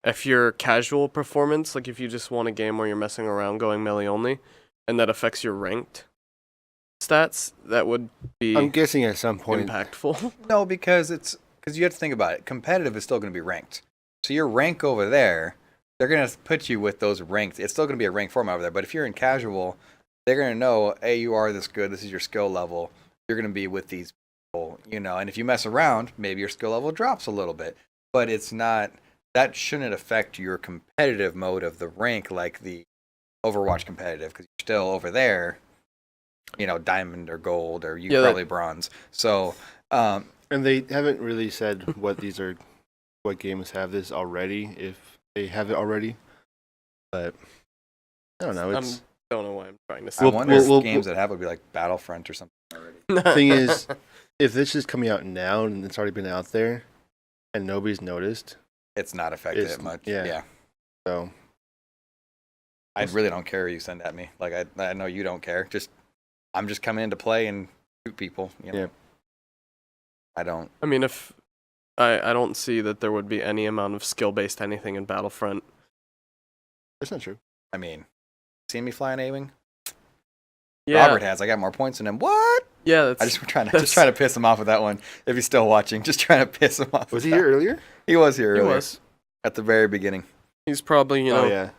if you're casual performance, like if you just want a game where you're messing around going melee only, and that affects your ranked stats, that would be I'm guessing at some point. impactful. No, because you have to think about it. Competitive is still going to be ranked. So your rank over there, they're going to put you with those ranked. It's still going to be a ranked format over there. But if you're in casual, they're going to know, hey, you are this good. This is your skill level. You're going to be with these people, And if you mess around, maybe your skill level drops a little bit. But it's not. That shouldn't affect your competitive mode of the rank like the Overwatch competitive because you're still over there. Diamond or gold or probably bronze. So, And they haven't really said what games have this already, if they have it already. But I don't know. I It's don't know why I'm trying to I say. wonder if games that have would be like Battlefront or something already. the thing is, if this is coming out now and it's already been out there, and nobody's noticed, It's not affected It's- it much. yeah. Yeah. so I really don't care who you send at me. Like I know you don't care. I'm just coming in to play and shoot people. Yeah. I don't. I mean, if I don't see that there would be any amount of skill-based anything in Battlefront. that's not true. I mean, seen me fly an A-wing? Yeah, Robert has. I got more points than him. What? yeah, that's, I just trying to piss him off with that one. If he's still watching, just trying to piss him off. Was with he that. here earlier? He was here he earlier. was. At the very beginning. He's probably Oh yeah.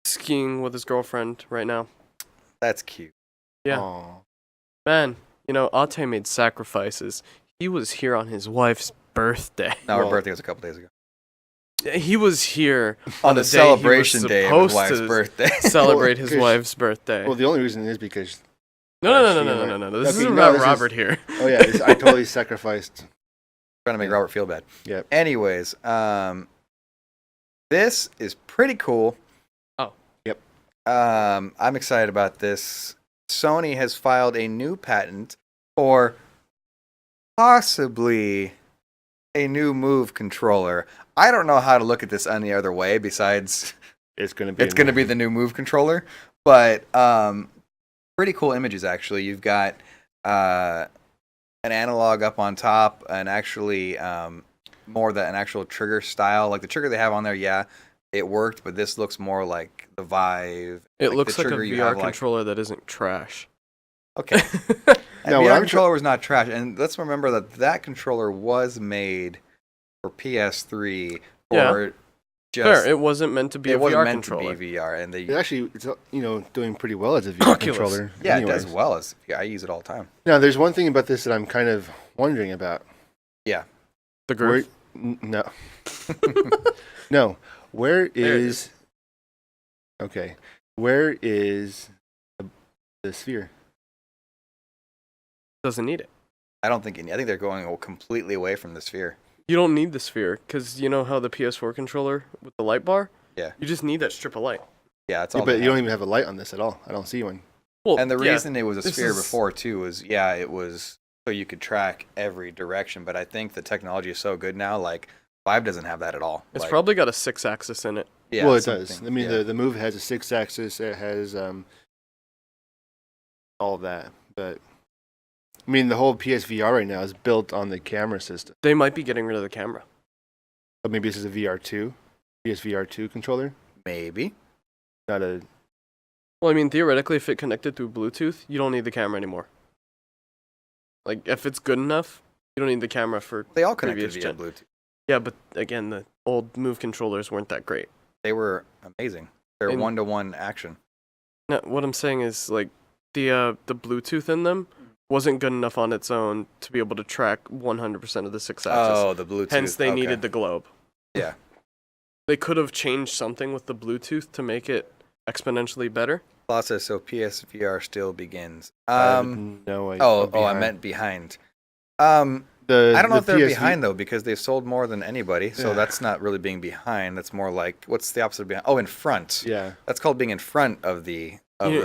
skiing with his girlfriend right now. That's cute. Yeah. Aw. Man, Ate made sacrifices. He was here on his wife's birthday. No, her Well- birthday was a couple days ago. He was here On the the day he was celebration day of his supposed wife's to birthday. celebrate his 'cause- wife's birthday. Well, the only reason is because No. This is Okay, no, about this is- Robert here. oh yeah, I totally sacrificed. Trying to make Robert feel bad. Yep. Anyways, this is pretty cool. Oh. Yep. I'm excited about this. Sony has filed a new patent for possibly a new Move controller. I don't know how to look at this any other way besides It's gonna be. it's going to be the new Move controller. But pretty cool images actually. You've got an analog up on top, and actually more than an actual trigger style. Like the trigger they have on there, yeah, it worked, but this looks more like the Vive. It like looks the like a trigger you VR have, like- controller that isn't trash. Okay. No, And what VR I'm controller was not trash, and let's remember that controller was made for PS3 Yeah. or just Fair, it wasn't meant to be it a wasn't VR meant controller. to be VR, and they It actually, it's doing pretty well as a VR Oculus. controller. yeah, anyways. it does well as I use it all the time. Now, there's one thing about this that I'm kind of wondering about. The Where, groove. no, no. Where There it is? Okay, where is the sphere? Doesn't need it. I don't think I think they're going completely away from the sphere. You don't need the sphere, because you know how the PS4 controller with the light bar? Yeah. You just need that strip of light. Yeah, that's Yeah, all. but they you have. don't even have a light on this at all. I don't see one. Well, And the yeah, reason it was a this sphere is- before too was it was so you could track every direction. But I think the technology is so good now. Like Vive doesn't have that at all. It's Like, probably got a 6-axis in it. yeah, well, it does. I something- mean, yeah. the Move has a 6-axis. It has all of that. But I mean, the whole PSVR right now is built on the camera system. They might be getting rid of the camera. But maybe this is a VR2, PSVR2 controller, Maybe. not a. Well, I mean, theoretically, if it connected through Bluetooth, you don't need the camera anymore. Like, if it's good enough, you don't need the camera for They all connected previous via gen. Bluetooth. Yeah, but again, the old Move controllers weren't that great. They were amazing. They're And- 1-to-1 action. No, what I'm saying is, like, the Bluetooth in them wasn't good enough on its own to be able to track 100% of the 6-axis. Oh, the Bluetooth. Hence, they okay. needed the globe. Yeah. They could have changed something with the Bluetooth to make it exponentially better. Claw says, so PSVR still begins. no idea. I meant behind. I don't know if they're behind though, because they've sold more than anybody. So Yeah. that's not really being behind. That's more like, what's the opposite of behind? Oh, in front. Yeah. That's called being in front of the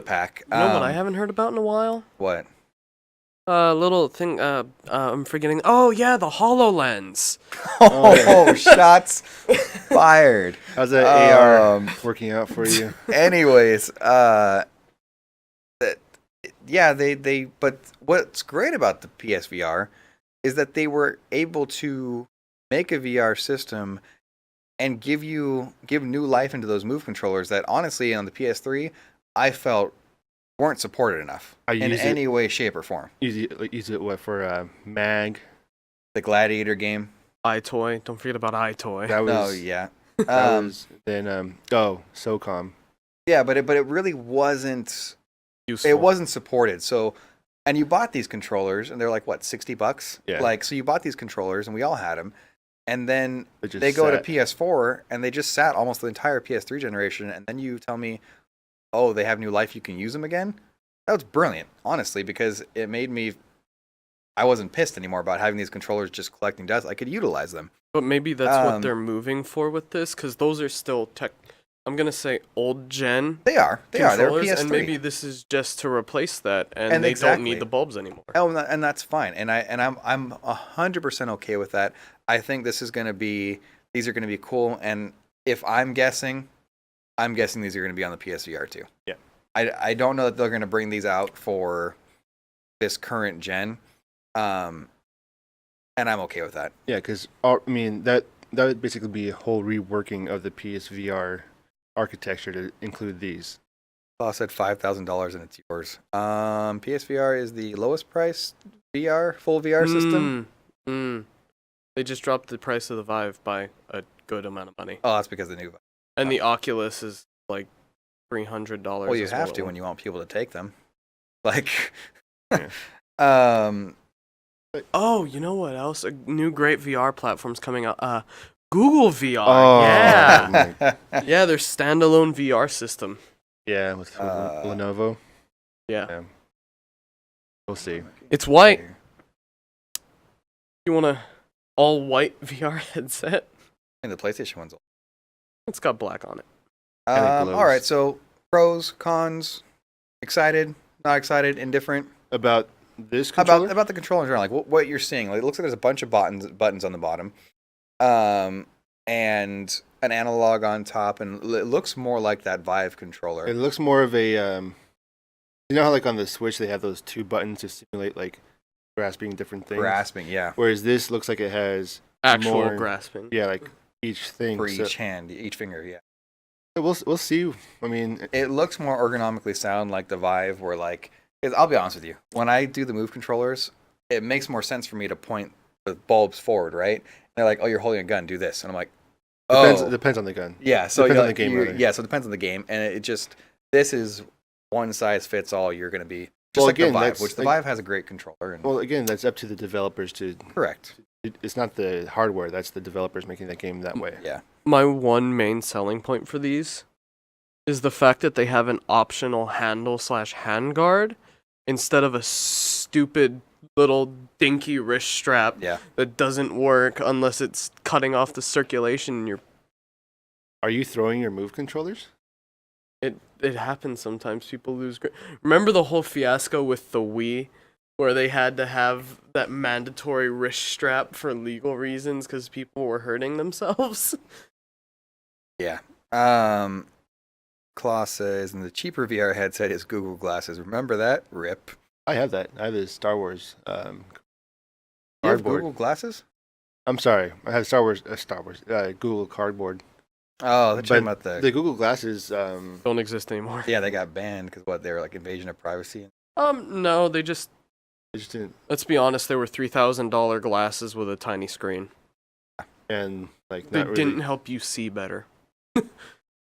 pack. You know what I haven't heard about in a while? What? Little thing. I'm forgetting. Oh yeah, the HoloLens. Oh, shots fired. How's that AR Um, working out for you? Anyways, they but what's great about the PSVR is that they were able to make a VR system and give new life into those Move controllers that honestly on the PS3 I felt weren't supported enough in any way, shape, or form. Use it what for mag? The Gladiator game. iToy. Don't forget about iToy. That was Oh yeah. that was then SOCOM. Yeah, but it really wasn't. Useful. It wasn't supported. So, and you bought these controllers, and they're like what, $60? Yeah. Like, so you bought these controllers, and we all had them, and then It just they go sat. to PS4, and they just sat almost the entire PS3 generation, and then you tell me, oh, they have new life, you can use them again. That was brilliant, honestly, because it made me. I wasn't pissed anymore about having these controllers just collecting dust. I could utilize them. But maybe that's what Um, they're moving for with this, because those are still I'm gonna say old gen. They are. They're controllers, PS3. and maybe this is just to replace that, and, And they exactly. don't need the bulbs anymore. Oh, and that's fine. And I'm 100% okay with that. I think these are going to be cool. And if I'm guessing these are going to be on the PSVR too. Yeah. I don't know that they're going to bring these out for this current gen. And I'm okay with that. Yeah, because I mean that would basically be a whole reworking of the PSVR architecture to include these. Law said $5,000 and it's yours. PSVR is the lowest price full VR system. They just dropped the price of the Vive by a good amount of money, Oh, that's because the new. and the Oculus is like $300. Well, you have to when you want people to take them. Like, Yeah. Oh, you know what else? A new great VR platform's coming out. Google VR. Oh, Yeah. my- Yeah, their standalone VR system. yeah, with Lenovo. Yeah. We'll see. It's white. You want a all white VR headset? And the PlayStation one's. It's got black on it. Kinda glows. All right, so pros, cons, excited, not excited, indifferent. About this controller? About the controller in general, like what you're seeing. Like, it looks like there's a bunch of buttons on the bottom, and an analog on top, and it looks more like that Vive controller. It looks more of a you know how like on the Switch they have those two buttons to simulate like grasping different things. Grasping, yeah, Whereas this looks like it has Actual more, grasping. Yeah, like each thing. for So- each hand, each finger. Yeah, we'll see. I mean, it looks more ergonomically sound like the Vive, where like, 'cause I'll be honest with you, when I do the Move controllers, it makes more sense for me to point the bulbs forward, right? And they're like, "Oh, you're holding a gun, do this," and I'm like, "Oh, depends on the gun. yeah." So depends on you're the game, rather. yeah, so it depends on the game, and it just this is one size fits all. You're going to be just Well, like again, the Vive, that's- which the like- Vive has a great controller. And, Well, again, that's up to the developers to. correct. It's not the hardware. That's the developers making that game that way. Yeah. My one main selling point for these is the fact that they have an optional handle/handguard instead of a stupid little dinky wrist strap Yeah. that doesn't work unless it's cutting off the circulation in your. Are you throwing your Move controllers? It happens sometimes. People lose. Remember the whole fiasco with the Wii, where they had to have that mandatory wrist strap for legal reasons because people were hurting themselves. Yeah. Claw says, and the cheaper VR headset is Google Glasses. Remember that? RIP. I have that. I have the Star Wars You have cardboard. Google Glasses? I'm sorry. I have Star Wars Google Cardboard. Oh, they're talking But about the Google Glasses, Don't exist anymore. Yeah, they got banned because they were like invasion of privacy. No, they just. they just didn't, Let's be honest. They were $3,000 glasses with a tiny screen. and like They not really. didn't help you see better.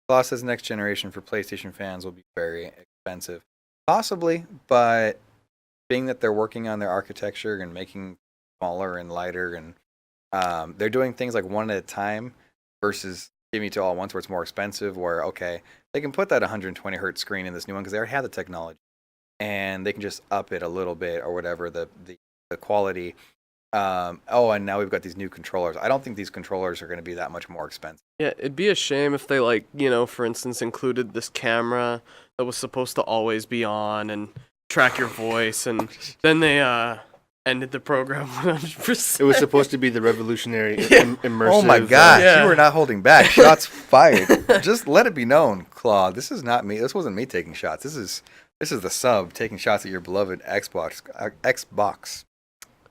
Claw says next generation for PlayStation fans will be very expensive. Possibly, but being that they're working on their architecture and making smaller and lighter, and they're doing things like one at a time versus giving it to all at once where it's more expensive, where, okay, they can put that 120 hertz screen in this new one because they already have the technology. And they can just up it a little bit or whatever, the quality. And now we've got these new controllers. I don't think these controllers are going to be that much more expensive. Yeah, it'd be a shame if they, for instance, included this camera that was supposed to always be on and track your voice, and then they ended the program 100%. It was supposed to be the revolutionary, Yeah. immersive. Oh my gosh, Yeah. you were not holding back. Shots fired. Just let it be known, Claw. This is not me. This wasn't me taking shots. This is the sub taking shots at your beloved Xbox.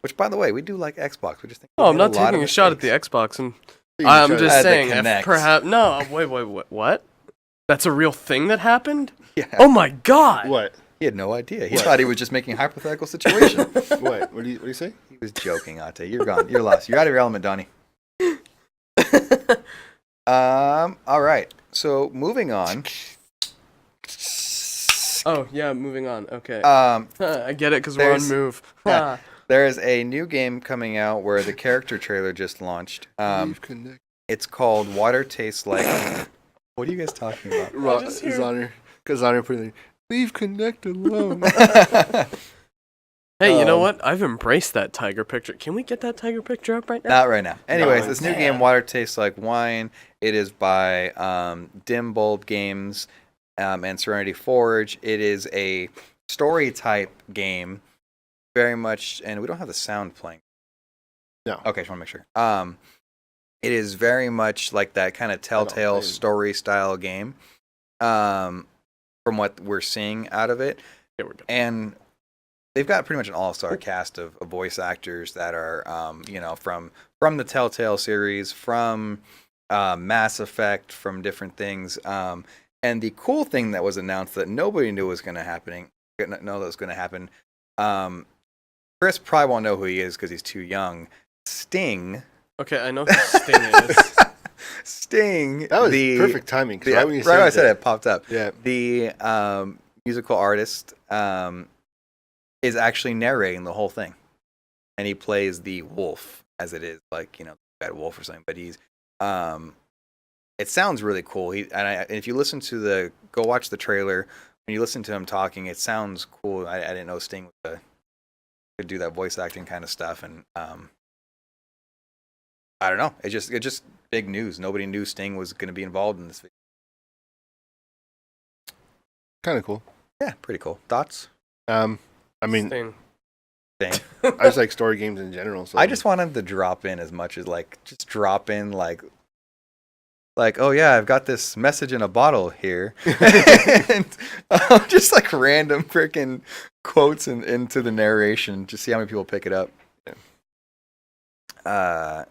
Which, by the way, we do like Xbox. We just think. Oh, I'm not taking a shot at the Xbox, and You I'm tried- just At the saying, if Kinect. perhaps no. Wait, what? That's a real thing that happened? Yeah. Oh my god! What? He had no idea. He What? thought he was just making a hypothetical situation. What? What do you say? He was joking, Ate. You're gone. You're lost. You're out of your element, Donnie. All right. So moving on. Oh yeah, moving on. Okay, I I get it because we're on there's- move. yeah. There is a new game coming out where the character trailer just launched. We've connected. It's called Water Tastes Like. What are you guys talking about? just His hear- honor, because honor put it. Leave Connect alone. Hey, you know Um, what? I've embraced that tiger picture. Can we get that tiger picture up right now? Not right now. Anyways, No, this new man. game, Water Tastes Like Wine, it is by Dim Bulb Games and Serenity Forge. It is a story type game, very much, and we don't have the sound playing. No. Okay, just want to make sure. It is very much like that kind of Telltale I- story style game. From what we're seeing out of it, There we go. and they've got pretty much an all-star cast of voice actors that are, from the Telltale series, from Mass Effect, from different things. And the cool thing that was announced that nobody knew was going to happen. Chris probably won't know who he is because he's too young. Sting. Okay, I know who Sting is. Sting. That was the perfect timing. 'cause the- right when you right when I said that, it popped up. Yeah. The musical artist is actually narrating the whole thing, and he plays the wolf as it is, like bad wolf or something. But he's it sounds really cool. And if you listen to go watch the trailer. When you listen to him talking, it sounds cool. I didn't know Sting could do that voice acting kind of stuff, and I don't know. It just big news. Nobody knew Sting was going to be involved in this video. Kind of cool. Yeah, pretty cool. Thoughts? I mean, Sting. Sting. I just like story games in general. So I just want him to drop in as much as just drop in like oh yeah, I've got this message in a bottle here, and just like random freaking quotes into the narration, just see how many people pick it up. We're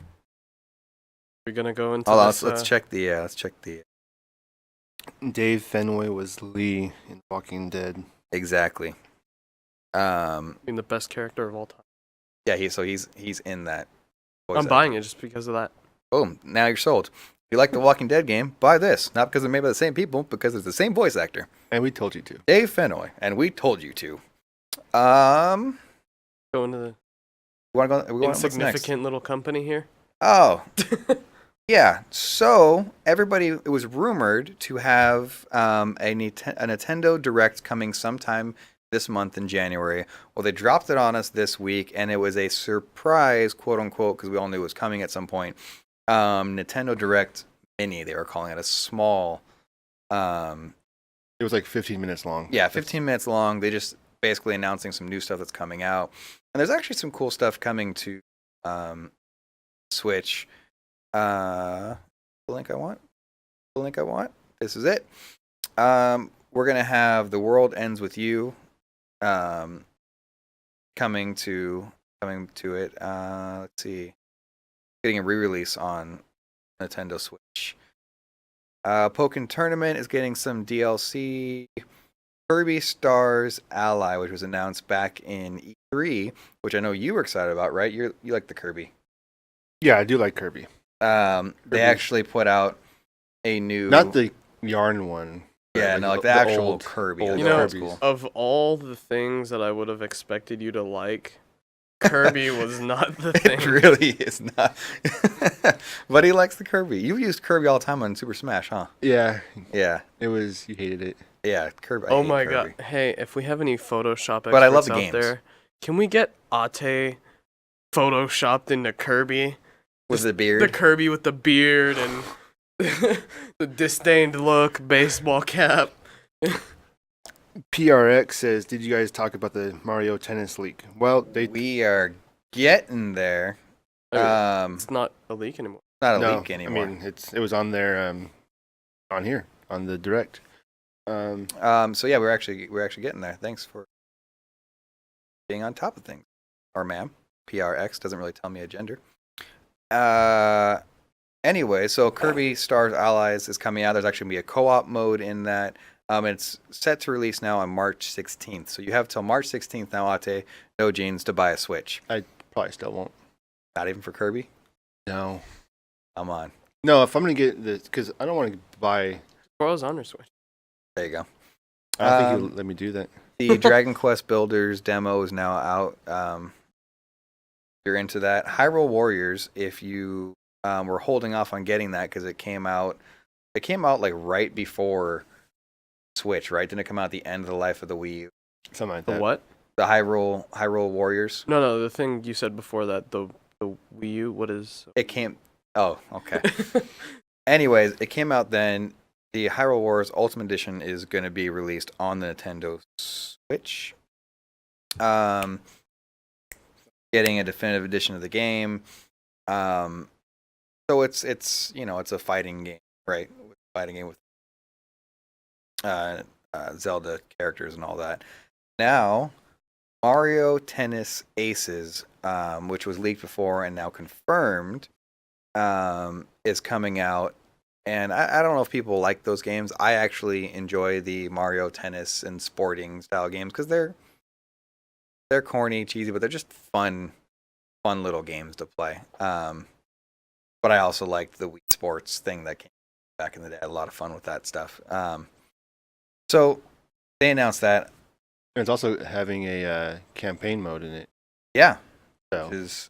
gonna go into Hold on, this, let's check the Dave Fenway was Lee in Walking Dead. exactly. being the best character of all time. Yeah, he's in that. I'm buying it just because of that. Boom! Now you're sold. If you like the Walking Dead game, buy this. Not because they're made by the same people, because it's the same voice actor, And we told you to. Dave Fenway, and we told you to. Go into the We want to go. What's next? insignificant little company here. Oh, yeah. So it was rumored to have a Nintendo Direct coming sometime this month in January. Well, they dropped it on us this week, and it was a surprise, quote unquote, because we all knew it was coming at some point. Nintendo Direct Mini, they were calling it a small. It was like 15 minutes long. Yeah, 15 minutes long. They just basically announcing some new stuff that's coming out. And there's actually some cool stuff coming to Switch. The link I want. This is it. We're gonna have The World Ends with You coming to it. Let's see. Getting a re-release on Nintendo Switch. Pokken Tournament is getting some DLC. Kirby Stars Ally, which was announced back in E3, which I know you were excited about, right? You like the Kirby. Yeah, I do like Kirby. They actually put out a new, not the yarn one. Yeah, like no, like the actual old Kirby. old You know, Kirby's. cool. Of all the things that I would have expected you to like, Kirby was not the thing. It really is not. But he likes the Kirby. You've used Kirby all the time on Super Smash, huh? Yeah, Yeah. it was. You hated it. Yeah, Kirby. I Oh hate my Kirby. god. Hey, if we have any Photoshop experts But I love the out games. there, can we get Ate photoshopped into Kirby? With the The beard. Kirby with the beard and the disdained look, baseball cap. PRX says, "Did you guys talk about the Mario Tennis leak?" Well, We are getting there. It's not a leak anymore. Not a no, leak anymore. I mean, it was on there, on here on the direct. So yeah, we're actually getting there. Thanks for being on top of things. Or ma'am. PRX doesn't really tell me a gender. Anyway, so Kirby Stars Allies is coming out. There's actually gonna be a co-op mode in that. It's set to release now on March 16th. So you have till March 16th now, Ate, no jeans, to buy a Switch. I probably still won't. Not even for Kirby? No, Come on. no. If I'm gonna get this, because I don't want to buy. Bro's on her Switch. There you go. I don't think you'll let me do that. The Dragon Quest Builders demo is now out. If you're into that. Hyrule Warriors, if you were holding off on getting that because it came out like right before Switch, right? Didn't it come out at the end of the life of the Wii U? Something like The that. what? The Hyrule Warriors. No, the thing you said before that, the Wii U, what is... It came. Oh, okay. Anyways, it came out then. The Hyrule Wars Ultimate Edition is going to be released on the Nintendo Switch. Getting a definitive edition of the game. So it's it's a fighting game, right? Fighting game with Zelda characters and all that. Now, Mario Tennis Aces, which was leaked before and now confirmed, is coming out. And I don't know if people like those games. I actually enjoy the Mario Tennis and sporting style games because they're corny, cheesy, but they're just fun little games to play. But I also liked the Wii Sports thing that came back in the day. I had a lot of fun with that stuff. So they announced that. And it's also having a campaign mode in it. Yeah. So Is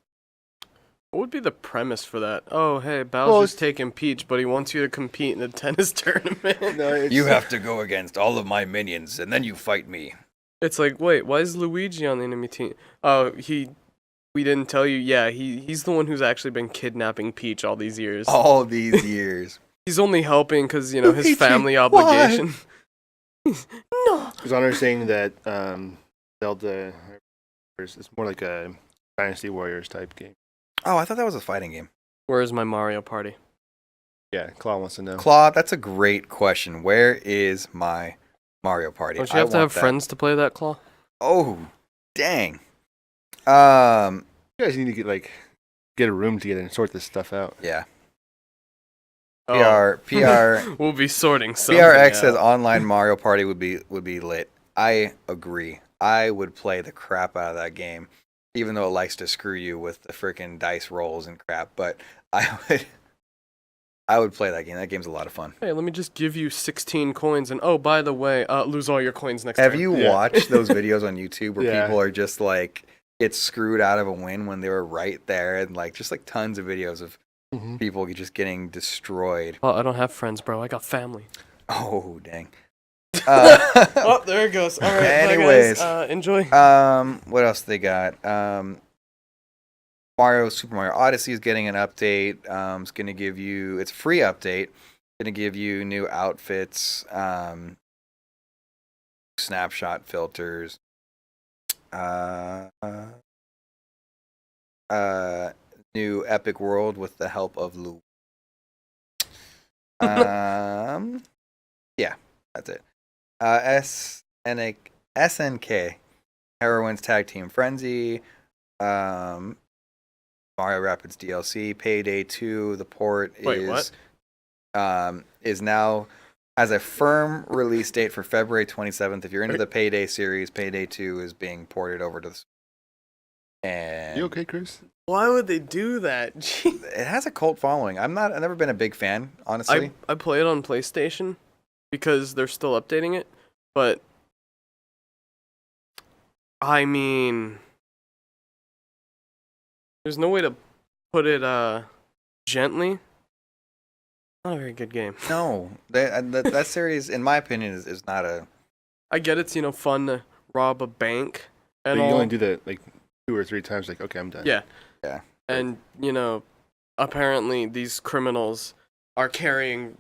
What would be the premise for that? Oh, hey, Bowser's it's- taking Peach, but he wants you to compete in a tennis tournament. no, it's, you have to go against all of my minions, and then you fight me. It's like, wait, why is Luigi on the enemy team? Oh, we didn't tell you. Yeah, he's the one who's actually been kidnapping Peach all these years. All these years. He's only helping because, his Luigi, family why? obligation. No. Because Honor saying that Zelda is more like a Dynasty Warriors type game. Oh, I thought that was a fighting game. Where's my Mario Party? Yeah, Claw wants to know. Claude, that's a great question. Where is my Mario Party? Don't you have to want have that. friends to play that, Claw? Oh, dang. You guys need to get a room together and sort this stuff out. Yeah. Oh. PR We'll be sorting something PRX out. says online Mario Party would be lit. I agree. I would play the crap out of that game, even though it likes to screw you with the freaking dice rolls and crap. But I would play that game. That game's a lot of fun. Hey, let me just give you 16 coins, and oh, by the way, lose all your coins next Have turn. you Yeah. watched those videos on YouTube where Yeah. people are just like get screwed out of a win when they were right there, and just tons of videos of Mm-hmm. people just getting destroyed. Oh, I don't have friends, bro. I got family. Oh dang. Oh, there it goes. All right, Anyways. bye guys. Enjoy. What else they got? Super Mario Odyssey is getting an update. It's gonna give you it's a free update. Gonna give you new outfits, snapshot filters, New epic world with the help of Lou. Yeah, that's it. SNK Heroines Tag Team Frenzy, Mario Rapids DLC, Payday 2. The port Wait, what? is now has a firm release date for February 27th. If you're into the Payday series, Payday 2 is being ported over to the. And You okay, Chris? Why would they do that? Gee. it has a cult following. I've never been a big fan, honestly. I play it on PlayStation because they're still updating it, but I mean, there's no way to put it gently. Not a very good game. No, that series, in my opinion, is not a. I get it's fun to rob a bank But and you all. only do that like 2 or 3 times. Like, okay, I'm done. Yeah. Yeah. And apparently these criminals are carrying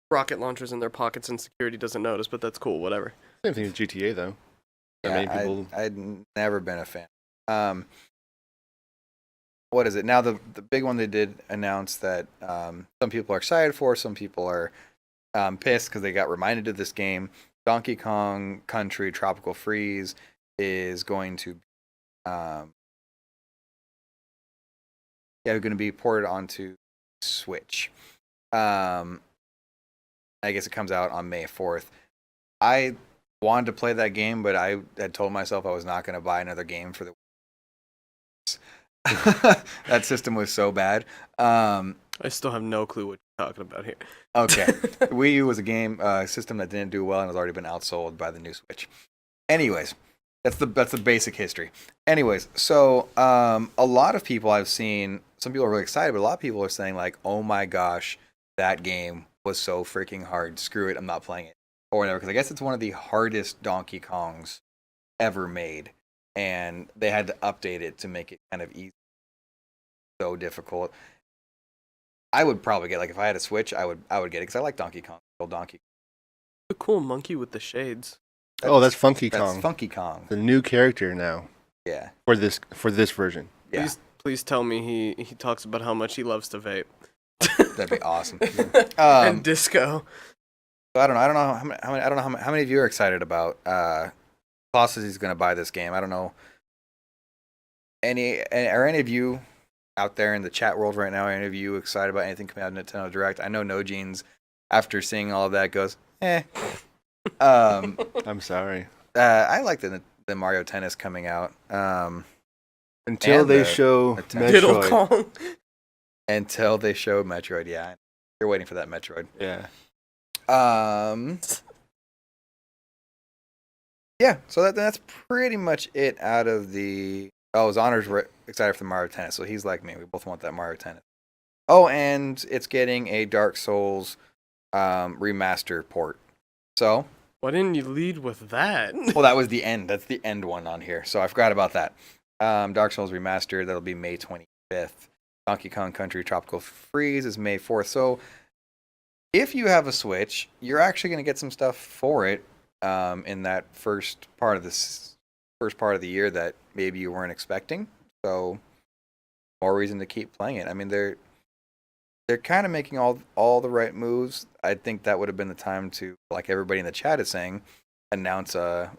rocket launchers in their pockets and security doesn't notice, but that's cool. Whatever. Same thing with GTA though. Yeah, Many people. I'd never been a fan. What is it now? The big one they did announce that some people are excited for, some people are pissed because they got reminded of this game. Donkey Kong Country Tropical Freeze is going to going to be ported onto Switch. I guess it comes out on May 4th. I wanted to play that game, but I had told myself I was not going to buy another game for the. That system was so bad. I still have no clue what you're talking about here. Okay, Wii U was a game system that didn't do well and has already been outsold by the new Switch. Anyways, that's the basic history. Anyways, so a lot of people I've seen, some people are really excited, but a lot of people are saying like, "Oh my gosh, that game was so freaking hard. Screw it, I'm not playing it." Or whatever, because I guess it's one of the hardest Donkey Kongs ever made, and they had to update it to make it kind of easy. So difficult. I would probably get, like, if I had a Switch, I would get it because I like Donkey Kong, old Donkey. The cool monkey with the shades. That's Funky Kong. That's Funky Kong. The new character now Yeah. for this version. Yeah. Please tell me he talks about how much he loves to vape. That'd be awesome. And disco. I don't know how many of you are excited about Colossus is going to buy this game. I don't know. Are any of you out there in the chat world right now? Are any of you excited about anything coming out of Nintendo Direct? I know No Jeans, after seeing all of that, goes, eh. I'm sorry. I like the Mario Tennis coming out. Until And they the show Diddle Metroid. Kong. Until they show Metroid, yeah. You're waiting for that Metroid. Yeah. Yeah, so that's pretty much it out of the. Oh, his Honor's excited for the Mario Tennis, so he's like me. We both want that Mario Tennis. Oh, and it's getting a Dark Souls remaster port. So. Why didn't you lead with that? Well, that was the end. That's the end one on here, so I forgot about that. Dark Souls remastered. That'll be May 25th. Donkey Kong Country Tropical Freeze is May 4th. So, if you have a Switch, you're actually going to get some stuff for it in that first part of the year that maybe you weren't expecting. So, more reason to keep playing it. I mean, they're kind of making all the right moves. I think that would have been the time to, like everybody in the chat is saying, announce a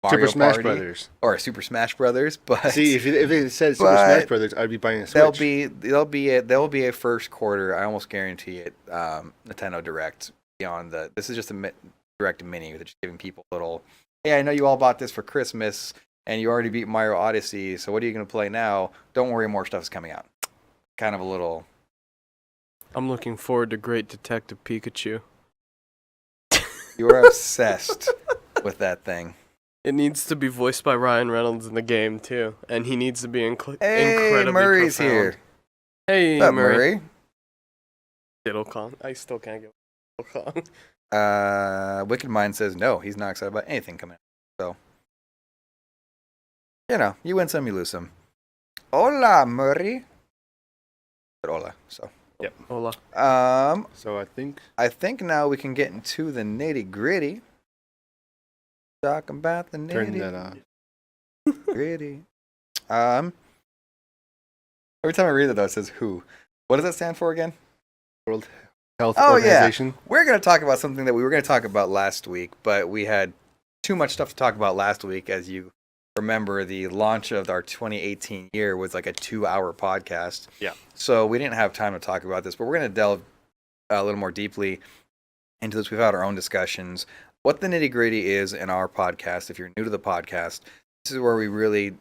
Mario Super Smash Party Brothers. or a Super Smash Brothers. But See, if it said Super but Smash Brothers, I'd be buying a Switch. there'll be a first quarter. I almost guarantee it. Nintendo Direct beyond the. This is just a Direct mini. They're just giving people little. Hey, I know you all bought this for Christmas, and you already beat Mario Odyssey. So what are you going to play now? Don't worry, more stuff is coming out. Kind of a little. I'm looking forward to Great Detective Pikachu. You are obsessed with that thing. It needs to be voiced by Ryan Reynolds in the game too, and he needs to be Hey, incredibly Murray's profound. here. Hey, What's up, Murray. Murray? Diddle Kong. I still can't get Diddle Kong. Wicked Mind says no. He's not excited about anything coming out. So, you win some, you lose some. Hola, Murray. But hola. So. Yep. Hola. So I think now we can get into the nitty gritty. Talking about the turn nitty. that off. Gritty. Every time I read it, though, it says WHO. What does that stand for again? World Health Oh, Organization. yeah. We're going to talk about something that we were going to talk about last week, but we had too much stuff to talk about last week. As you remember, the launch of our 2018 year was like a 2-hour podcast. Yeah. So we didn't have time to talk about this, but we're going to delve a little more deeply into this. We've had our own discussions. What the Nitty Gritty is in our podcast, if you're new to the podcast, this is where we really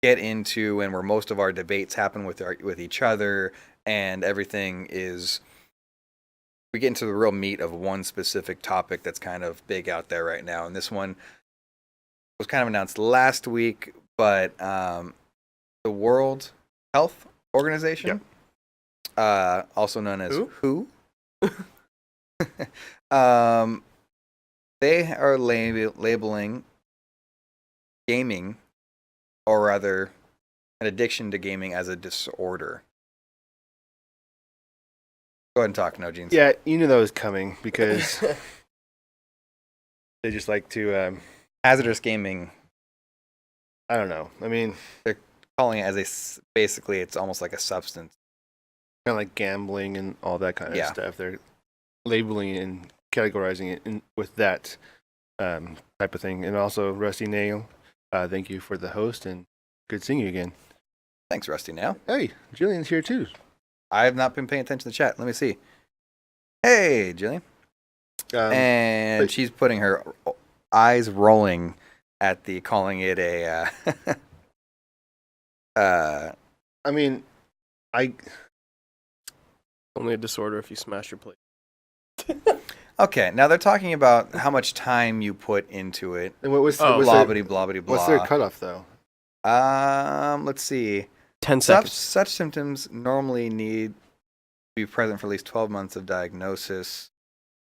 get into and where most of our debates happen with each other, and everything is, we get into the real meat of one specific topic that's kind of big out there right now. And this one was kind of announced last week, but the World Health Organization, also known as WHO, they are labeling gaming, or rather an addiction to gaming, as a disorder. Go ahead and talk, No Jeans. Yeah, you knew that was coming because they just like to, Hazardous gaming, I don't know. I mean, they're calling it as basically it's almost like a substance. kind of like gambling and all that kind of stuff. They're labeling it and categorizing it with that type of thing. And also, Rusty Nail, thank you for the host, and good seeing you again. Thanks, Rusty Nail. Hey, Jillian's here too. I have not been paying attention to the chat. Let me see. Hey, Jillian. And she's putting her eyes rolling at the calling it a. I mean, Only a disorder if you smash your plate. Okay, now they're talking about how much time you put into it. and what's Blah blah blah blah. what's their cutoff though? Let's see. 10 seconds. Such symptoms normally need to be present for at least 12 months of diagnosis,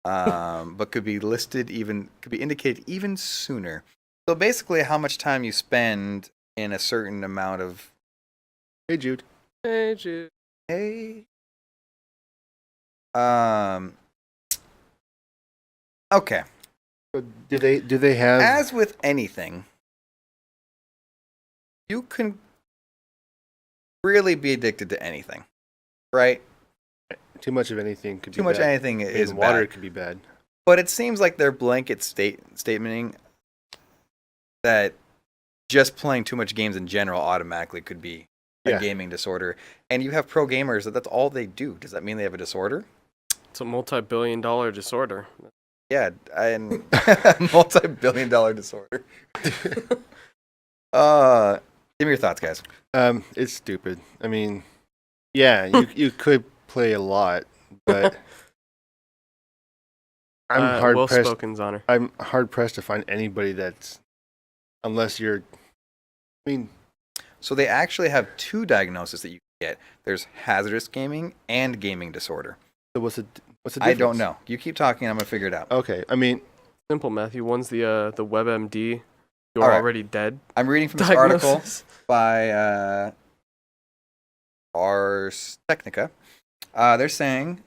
but could be indicated even sooner. So basically, how much time you spend in a certain amount of. Hey, Jude. Hey, Jude. Hey. Okay. So do they have? As with anything, you can really be addicted to anything, right? Too much of anything could be Too much bad. anything is Even water bad. could be bad. But it seems like their blanket statementing that just playing too much games in general automatically could be a gaming disorder. And you have pro gamers that's all they do. Does that mean they have a disorder? It's a multi-billion-dollar disorder. Yeah, and multi-billion-dollar disorder. Give me your thoughts, guys. It's stupid. I mean, yeah, you could play a lot, but I'm hard well pressed. spoken, Zonner. I'm hard pressed to find anybody that's, unless you're. I mean, So they actually have two diagnoses that you can get. There's hazardous gaming and gaming disorder. so what's the difference? I don't know. You keep talking, I'm gonna figure it out. Okay, I mean, Simple, Matthew. One's the WebMD. You're All right. already dead. I'm reading from this article Diagnosis. by Ars Technica. They're saying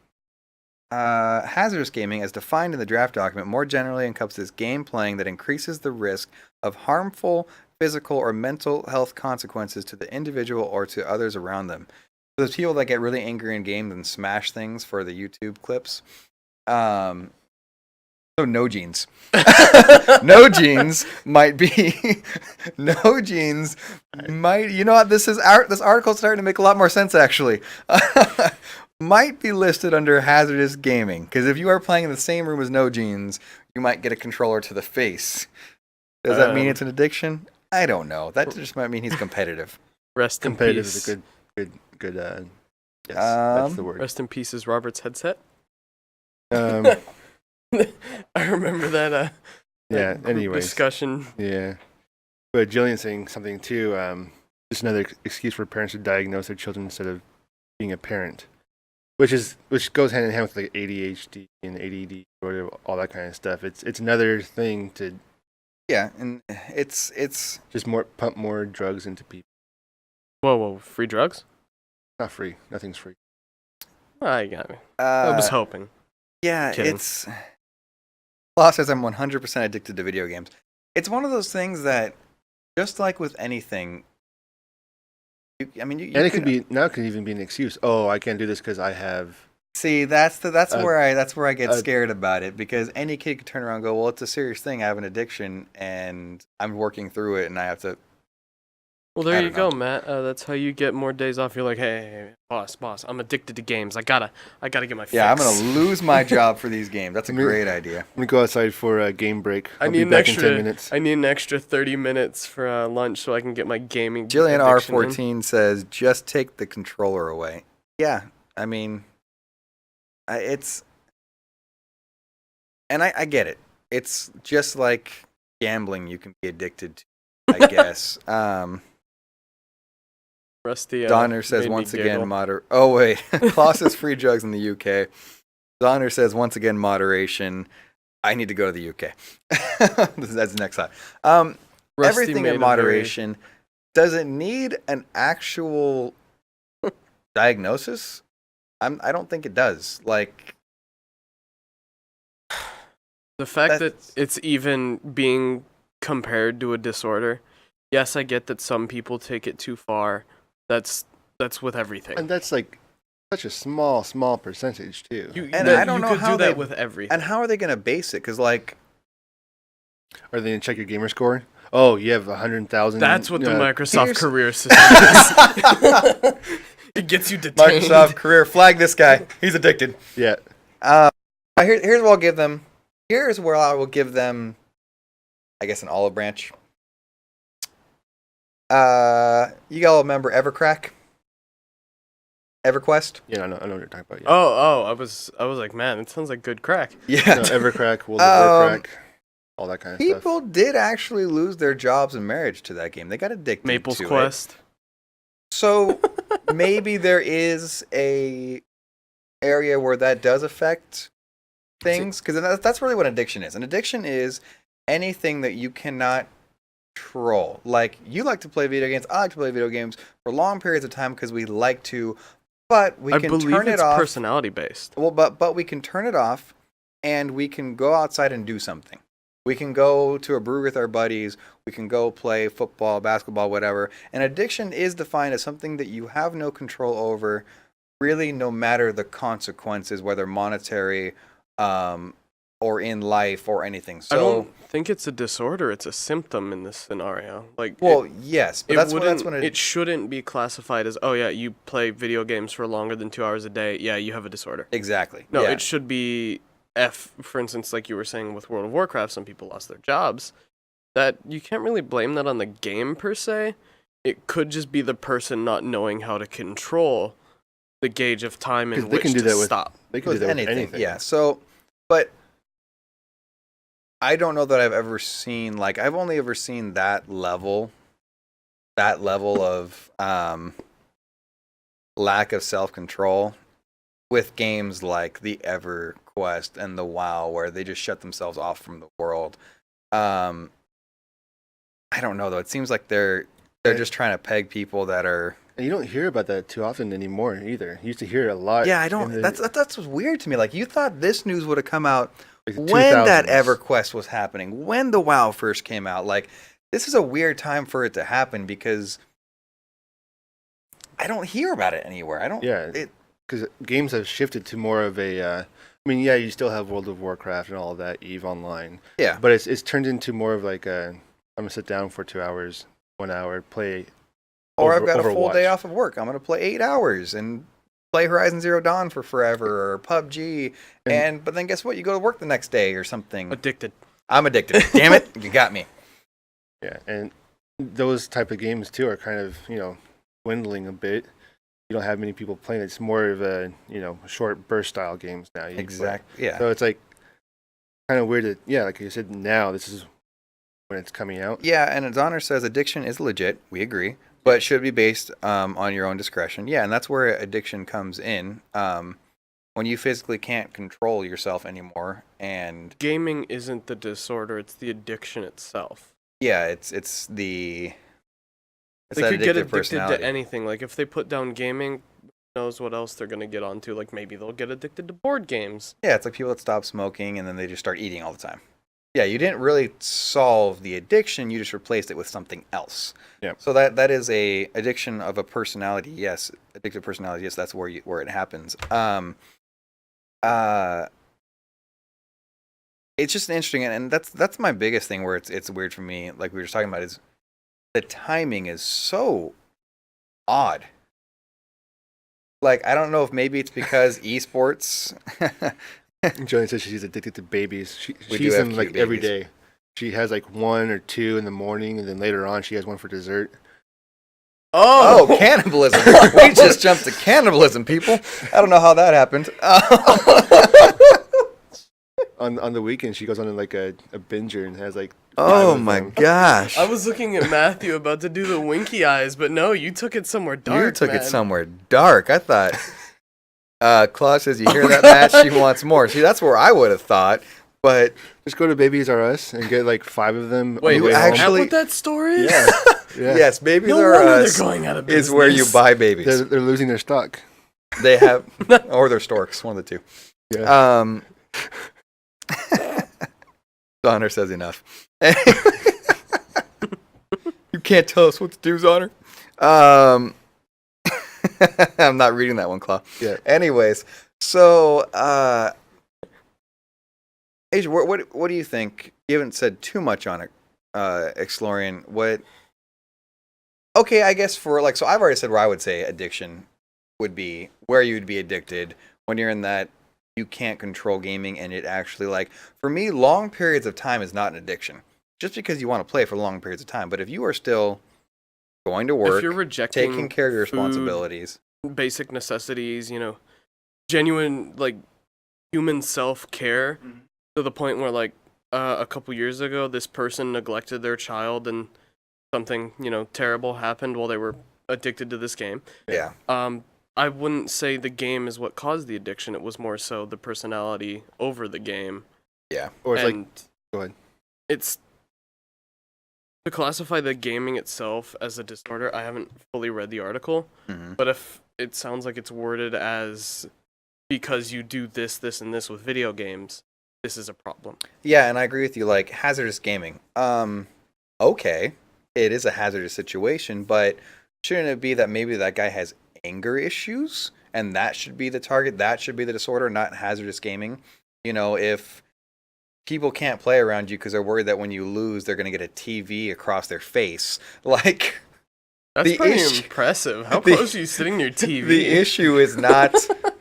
hazardous gaming, as defined in the draft document, more generally encompasses game playing that increases the risk of harmful physical or mental health consequences to the individual or to others around them. So there's people that get really angry in games and smash things for the YouTube clips. So no genes. No genes might be. No genes might. You know what? This article's starting to make a lot more sense actually. Might be listed under hazardous gaming because if you are playing in the same room as No Genes, you might get a controller to the face. Does that mean it's an addiction? I don't know. That just might mean he's competitive. Rest in competitive peace. is a good. Yes, that's the word. Rest in peace is Robert's headset. Um, I remember that. yeah. Group Anyways, discussion. yeah. But Jillian saying something too. Just another excuse for parents to diagnose their children instead of being a parent, which goes hand in hand with like ADHD and ADD or all that kind of stuff. It's another thing to. Yeah, and it's Just pump more drugs into people. Whoa, free drugs? Not free. Nothing's free. Ah, you got me. I was hoping. Yeah, Kidding. it's. Law says I'm 100% addicted to video games. It's one of those things that just like with anything, I mean, you And it could be now. It could even be an excuse. Oh, I can't do this because I have. See, that's Uh, where I get uh, scared about it, because any kid could turn around and go, "Well, it's a serious thing. I have an addiction, and I'm working through it, and I have to." Well, there I you don't go, know. Matt. That's how you get more days off. You're like, hey, boss, I'm addicted to games. I gotta get my fix. Yeah, I'm gonna lose my job for these games. That's a I mean- great idea. I'm gonna go outside for a game break. I I'll need be an back extra. in 10 minutes. I need an extra 30 minutes for lunch so I can get my gaming. Jillian addiction in. R14 says, "Just take the controller away." Yeah, I mean, it's, and I get it. It's just like gambling. You can be addicted to, I guess. Rusty. Donner says made me once again, giggle. Oh wait, Klaus says free drugs in the UK. Donner says once again, moderation. I need to go to the UK. That's the next slide. Rusty Everything made in a moderation. Does it need an actual diagnosis? I don't think it does. Like, The fact that that's- it's even being compared to a disorder. Yes, I get that some people take it too far. That's with everything. And that's like such a small percentage too. And I don't know could how do that they- with everything. and how are they going to base it? Because like, Are they gonna check your gamer score? Oh, you have 100,000. That's what the Microsoft here's- career system is. It gets you detained. Microsoft career, flag this guy. He's addicted. Yeah. Here's what I'll give them. Here's where I will give them, I guess, an olive branch. You gotta remember Evercrack, EverQuest. Yeah, I know what you're talking about. Yeah. I was like, man, it sounds like good crack. Yeah, No, Evercrack, World of Warcrack, all that kind of stuff. people did actually lose their jobs and marriage to that game. They got addicted Maple's to it. Quest. So maybe there is a area where that does affect things, because that's really what addiction is. An addiction is anything that you cannot control. Like, you like to play video games, I like to play video games for long periods of time because we like to, but we I can believe turn it's it off. personality based. Well, but we can turn it off, and we can go outside and do something. We can go to a brewery with our buddies. We can go play football, basketball, whatever. And addiction is defined as something that you have no control over, really, no matter the consequences, whether monetary, or in life or anything. I So, don't think it's a disorder. It's a symptom in this scenario. Like, well, yes, but that's when it shouldn't be classified as, oh yeah, you play video games for longer than 2 hours a day. Yeah, you have a disorder. exactly. No, yeah. it should be for instance, like you were saying with World of Warcraft, some people lost their jobs. That you can't really blame that on the game per se. It could just be the person not knowing how to control the gauge of time in 'Cause they which can do to that with- stop. They can do that with anything. Yeah. So, but I don't know that I've ever seen, like, I've only ever seen that level of lack of self-control with games like the EverQuest and the WoW, where they just shut themselves off from the world. I don't know though. It seems like they're just trying to peg people that are. And you don't hear about that too often anymore either. You used to hear it a lot. Yeah, I in don't. the- That's what's weird to me. Like, you thought this news would have come out like the when that 2000s. EverQuest was happening, when the WoW first came out. Like, this is a weird time for it to happen because I don't hear about it anywhere. I don't. Yeah. Because games have shifted to more of a. I mean, yeah, you still have World of Warcraft and all of that, EVE Online, Yeah. but it's turned into more of like a. I'm gonna sit down for 2 hours, 1 hour, play. Or I've got a full Overwatch. day off of work. I'm going to play 8 hours and play Horizon Zero Dawn for forever, or PUBG. But then guess what? You go to work the next day or something. Addicted. I'm addicted. Damn it. You got me. Yeah, and those type of games too are kind of dwindling a bit. You don't have many people playing. It's more of a short burst style games now. You can play. Exactly. Yeah. So it's like kind of weird that like you said, now this is when it's coming out. Yeah, and as Honor says, addiction is legit. We agree. But should be based on your own discretion. Yeah, and that's where addiction comes in. When you physically can't control yourself anymore. And Gaming isn't the disorder, it's the addiction itself. yeah, it's the... It's They that could get addictive addicted personality. to anything. Like, if they put down gaming, who knows what else they're going to get onto. Like, maybe they'll get addicted to board games. Yeah, it's like people that stop smoking and then they just start eating all the time. Yeah, you didn't really solve the addiction. You just replaced it with something else. Yeah. So that is a addiction of a personality. Yes, addictive personality. Yes, that's where it happens. It's just interesting, and that's my biggest thing where it's weird for me. Like we were just talking about, is the timing is so odd. Like I don't know if maybe it's because esports. Joanne says she's addicted to babies. She We do eats have them like cute every babies. day. She has like 1 or 2 in the morning, and then later on she has one for dessert. Oh, cannibalism! We just jumped to cannibalism, people. I don't know how that happened. On the weekend, she goes on like a binger and has like 5 Oh of my them. gosh! I was looking at Matthew about to do the winky eyes, but no, you took it somewhere dark. You took man. it somewhere dark. I thought. Claude says, "You hear that, Matt? She wants more." See, that's where I would have thought. But Just go to Babies R Us and get like 5 of them. Wait, on the way you home. actually- Is that what that store is? Yeah. Yeah. yes, Babies No R wonder Us they're going out of business. is where you buy babies. They're losing their stock. They have, or they're storks, one of the two. Yeah. Honor says enough. You can't tell us what to do, Honor. I'm not reading that one, Claw. Yeah. Anyways, so Asia, what do you think? You haven't said too much on it, Exlorian. What? Okay, I guess for like, so I've already said where I would say addiction would be, where you'd be addicted when you're in that you can't control gaming, and it actually, like, for me, long periods of time is not an addiction. Just because you want to play for long periods of time, but if you are still going to work, If you're rejecting taking care of your food, responsibilities, basic necessities, genuine like human self-care to the point where like a couple years ago this person neglected their child and something terrible happened while they were addicted to this game. yeah. I wouldn't say the game is what caused the addiction. It was more so the personality over the game. Or it's like, And go ahead. it's to classify the gaming itself as a disorder. I haven't fully read the article, Mhm. but if it sounds like it's worded as because you do this, this, and this with video games, this is a problem. Yeah, and I agree with you. Like hazardous gaming. Okay, it is a hazardous situation, but shouldn't it be that maybe that guy has anger issues, and that should be the target? That should be the disorder, not hazardous gaming. If people can't play around you because they're worried that when you lose, they're going to get a TV across their face, like. That's The pretty issue- impressive. How the- close are you sitting to your TV? The issue is not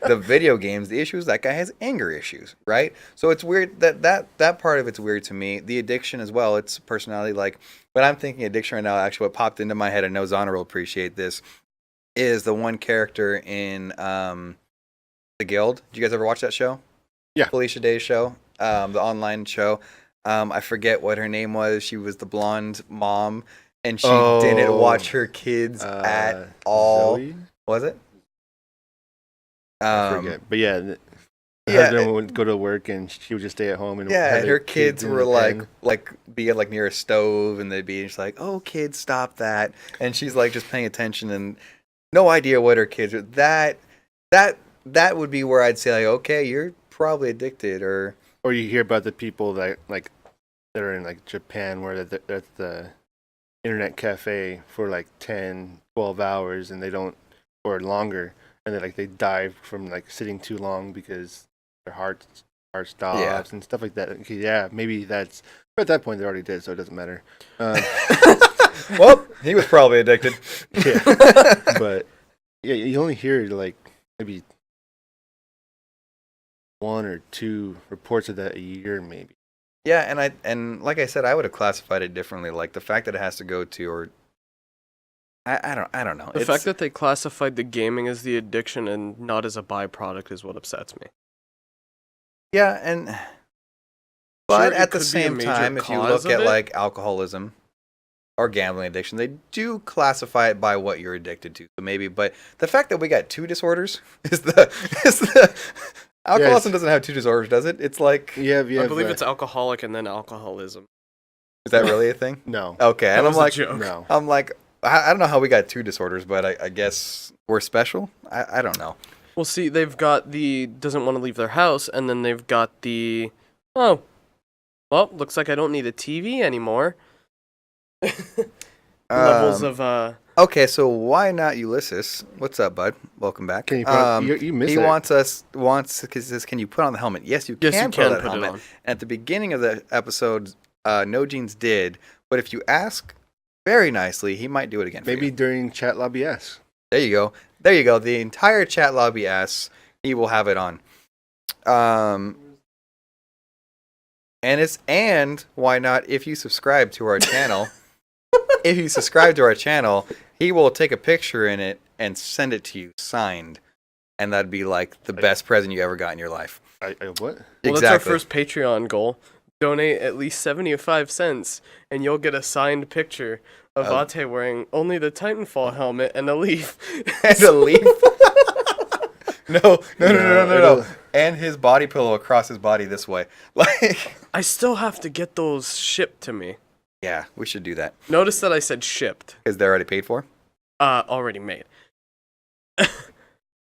the video games. The issue is that guy has anger issues, right? So it's weird that part of it's weird to me. The addiction as well. It's personality. Like when I'm thinking addiction right now, actually, what popped into my head, I know Zana will appreciate this, is the one character in The Guild. Did you guys ever watch that show? Yeah. Felicia Day's show, the online show. I forget what her name was. She was the blonde mom. And she didn't watch her kids at all. Zoe? Was it? I forget. But yeah, her yeah, husband would go to work and she would just stay at home. And Yeah, have and their her kids in were the like pen. be like near a stove, and they'd be just like, "Oh, kids, stop that!" And she's like just paying attention and no idea what her kids are. That would be where I'd say like, okay, you're probably addicted, or Or you hear about the people that that are in like Japan where they're at the internet cafe for like 10, 12 hours and they don't, or longer, and they die from like sitting too long because their heart stops Yeah. and stuff like that. Okay, yeah, maybe that's. But at that point, they're already dead, so it doesn't matter. well, he was probably addicted. Yeah, but yeah, you only hear like maybe 1 or 2 reports of that a year, maybe. Yeah, and like I said, I would have classified it differently. Like the fact that it has to go to, or I don't know. The fact that they classified the gaming as the addiction and not as a byproduct is what upsets me. yeah, and but Sure, it at the could be a same major time, if you cause look of at it. like alcoholism or gambling addiction, they do classify it by what you're addicted to. So maybe, but the fact that we got 2 disorders is the alcoholism doesn't have 2 disorders, does it? It's like, You have, I believe it's alcoholic and then alcoholism. is that really a thing? no, Okay, That and was I'm a like, joke. no. I'm like, I don't know how we got 2 disorders, but I guess we're special. I don't know. Well, see, they've got the doesn't want to leave their house, and then they've got the, oh, Well, looks like I don't need a TV anymore. Levels of Okay, so why not Ulysses? What's up, bud? Welcome back. Can you missed He that. wants because says, can you put on the helmet? Yes, you Yes, you can put can on that put it helmet. on. At the beginning of the episode, No Jeans did, but if you ask very nicely, he might do it again. For Maybe you. during chat lobby S. There you go. There you go. The entire chat lobby S, he will have it on. And why not? If you subscribe to our channel, he will take a picture in it and send it to you signed, and that'd be like the best present you ever got in your life. I what? Well, Exactly. that's our first Patreon goal. Donate at least 75 cents, and you'll get a signed picture of Ate wearing only the Titanfall helmet and a leaf. And a leaf. No. And his body pillow across his body this way. Like, I still have to get those shipped to me. yeah, we should do that Notice that I said shipped. because they're already paid for. Already made.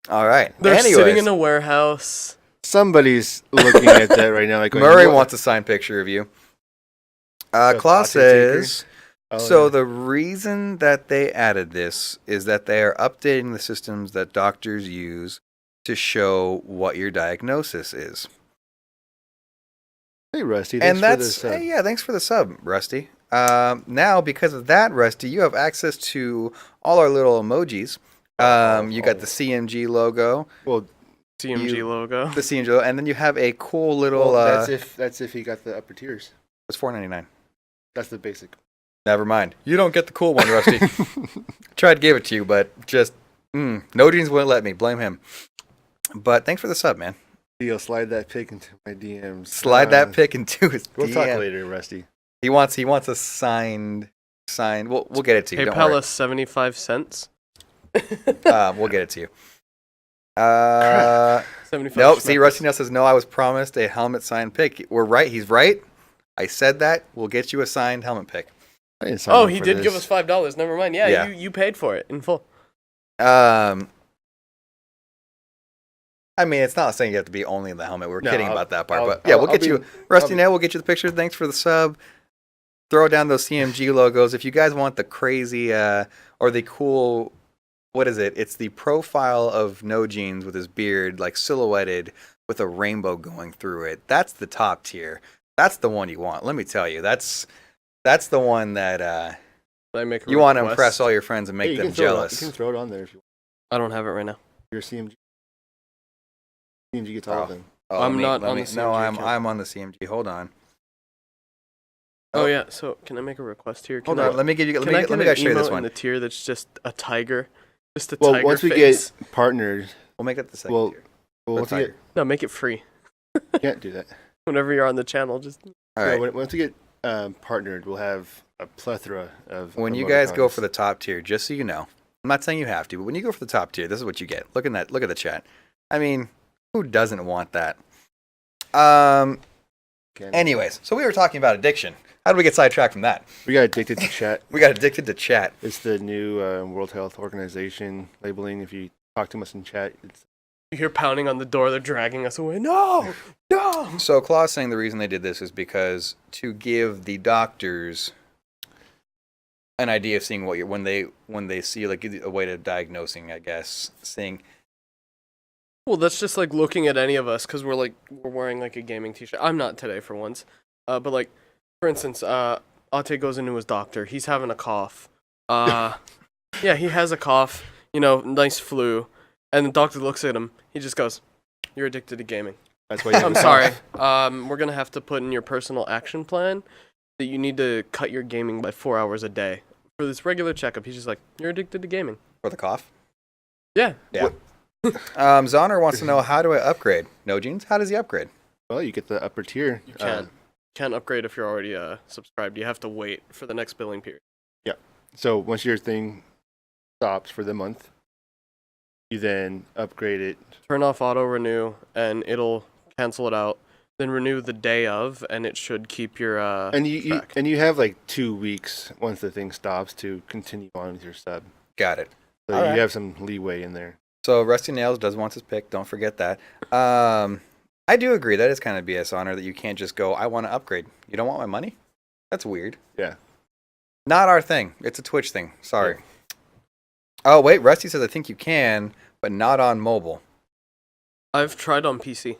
All right. They're Anyways, sitting in a warehouse. Somebody's looking at that right now. Like going, Murray "What?" wants a signed picture of you. That's Claw Ate taker. says. Oh, So yeah. the reason that they added this is that they are updating the systems that doctors use to show what your diagnosis is. Hey Rusty, And thanks that's for the sub. hey, yeah, thanks for the sub, Rusty. Now because of that, Rusty, you have access to all our little emojis. You got the CMG logo, Well, CMG logo. the CMG logo, and then you have a cool little. that's if he got the upper tiers. It's $4.99. That's the basic. Never mind. You don't get the cool one, Rusty. Tried to give it to you, but just no jeans wouldn't let me. Blame him. But thanks for the sub, man. He'll slide that pic into my DMs. Slide that pic into his We'll DM. talk later, Rusty. He wants a signed. We'll get it to you. Don't PayPal worry. us 75 cents. We'll get it to you. 75 Nope. See, schmeckles. Rusty now says no. I was promised a helmet signed pick. We're right. He's right. I said that. We'll get you a signed helmet pick. I didn't sign Oh, up he for did this. give us $5. Never mind. Yeah, Yeah. you paid for it in full. I mean, it's not saying you have to be only in the helmet. We're No, kidding I'll- about that part, I'll- but yeah, I'll- we'll I'll get you, be- Rusty. I'll be- Now we'll get you the picture. Thanks for the sub. Throw down those CMG logos if you guys want the crazy or the cool. What is it? It's the profile of No Jeans with his beard, like silhouetted with a rainbow going through it. That's the top tier. That's the one you want. Let me tell you, that's the one that I make a you want to request? impress all your friends and Hey, make you them can throw it on- jealous. you can throw it on there if you want. I don't have it right now. Your CMG. CMG gets all of them. Oh, I'm let me- not let on me- the No, CMG I'm account. I'm on the CMG. Hold on. Oh yeah. So can I make a request here? Hold Can on. Let me give you. Let Can me I let get me an show you this emote in one. the tier that's just a tiger, just a Well, tiger once we face? get partnered, We'll make that the second well, tier. once we tiger. No, make it free. get, can't do that. Whenever you're on the channel, just All Yeah, right. once we get partnered, we'll have a plethora of. When you guys go emoticons. for the top tier, just so you know, I'm not saying you have to, but when you go for the top tier, this is what you get. Look at the chat. I mean, who doesn't want that? Can- Anyways, so we were talking about addiction. How did we get sidetracked from that? we got addicted to chat. We got addicted to chat. It's the new World Health Organization labeling. If you talk to us in chat, it's you hear pounding on the door. They're dragging us away. No, no. So Claw's saying the reason they did this is because to give the doctors an idea of seeing what you're when they see like a way to diagnosing, I guess, seeing. Well, that's just like looking at any of us because we're wearing like a gaming t-shirt. I'm not today for once, but like for instance, Ate goes into his doctor. He's having a cough. Yeah, he has a cough. You know, nice flu, and the doctor looks at him. He just goes, "You're addicted to gaming." that's why. You have I'm a sorry. cough. We're gonna have to put in your personal action plan that you need to cut your gaming by 4 hours a day for this regular checkup. He's just like, "You're addicted to gaming." For the cough? Yeah. Yeah. Zoner wants to know, how do I upgrade? No jeans? How does he upgrade? Well, you get the upper tier. You can't upgrade if you're already subscribed. You have to wait for the next billing period. So once your thing stops for the month, you then upgrade it. Turn off auto renew, and it'll cancel it out. Then renew the day of, and it should keep your And you track. have like 2 weeks once the thing stops to continue on with your sub. Got it. So Alright. you have some leeway in there. So Rusty Nails does want his pick. Don't forget that. I do agree. That is kind of BS honor that you can't just go, I want to upgrade. You don't want my money? That's weird. Yeah. Not our thing. It's a Twitch thing. Sorry. Oh, wait. Rusty says, I think you can, but not on mobile. I've tried on PC.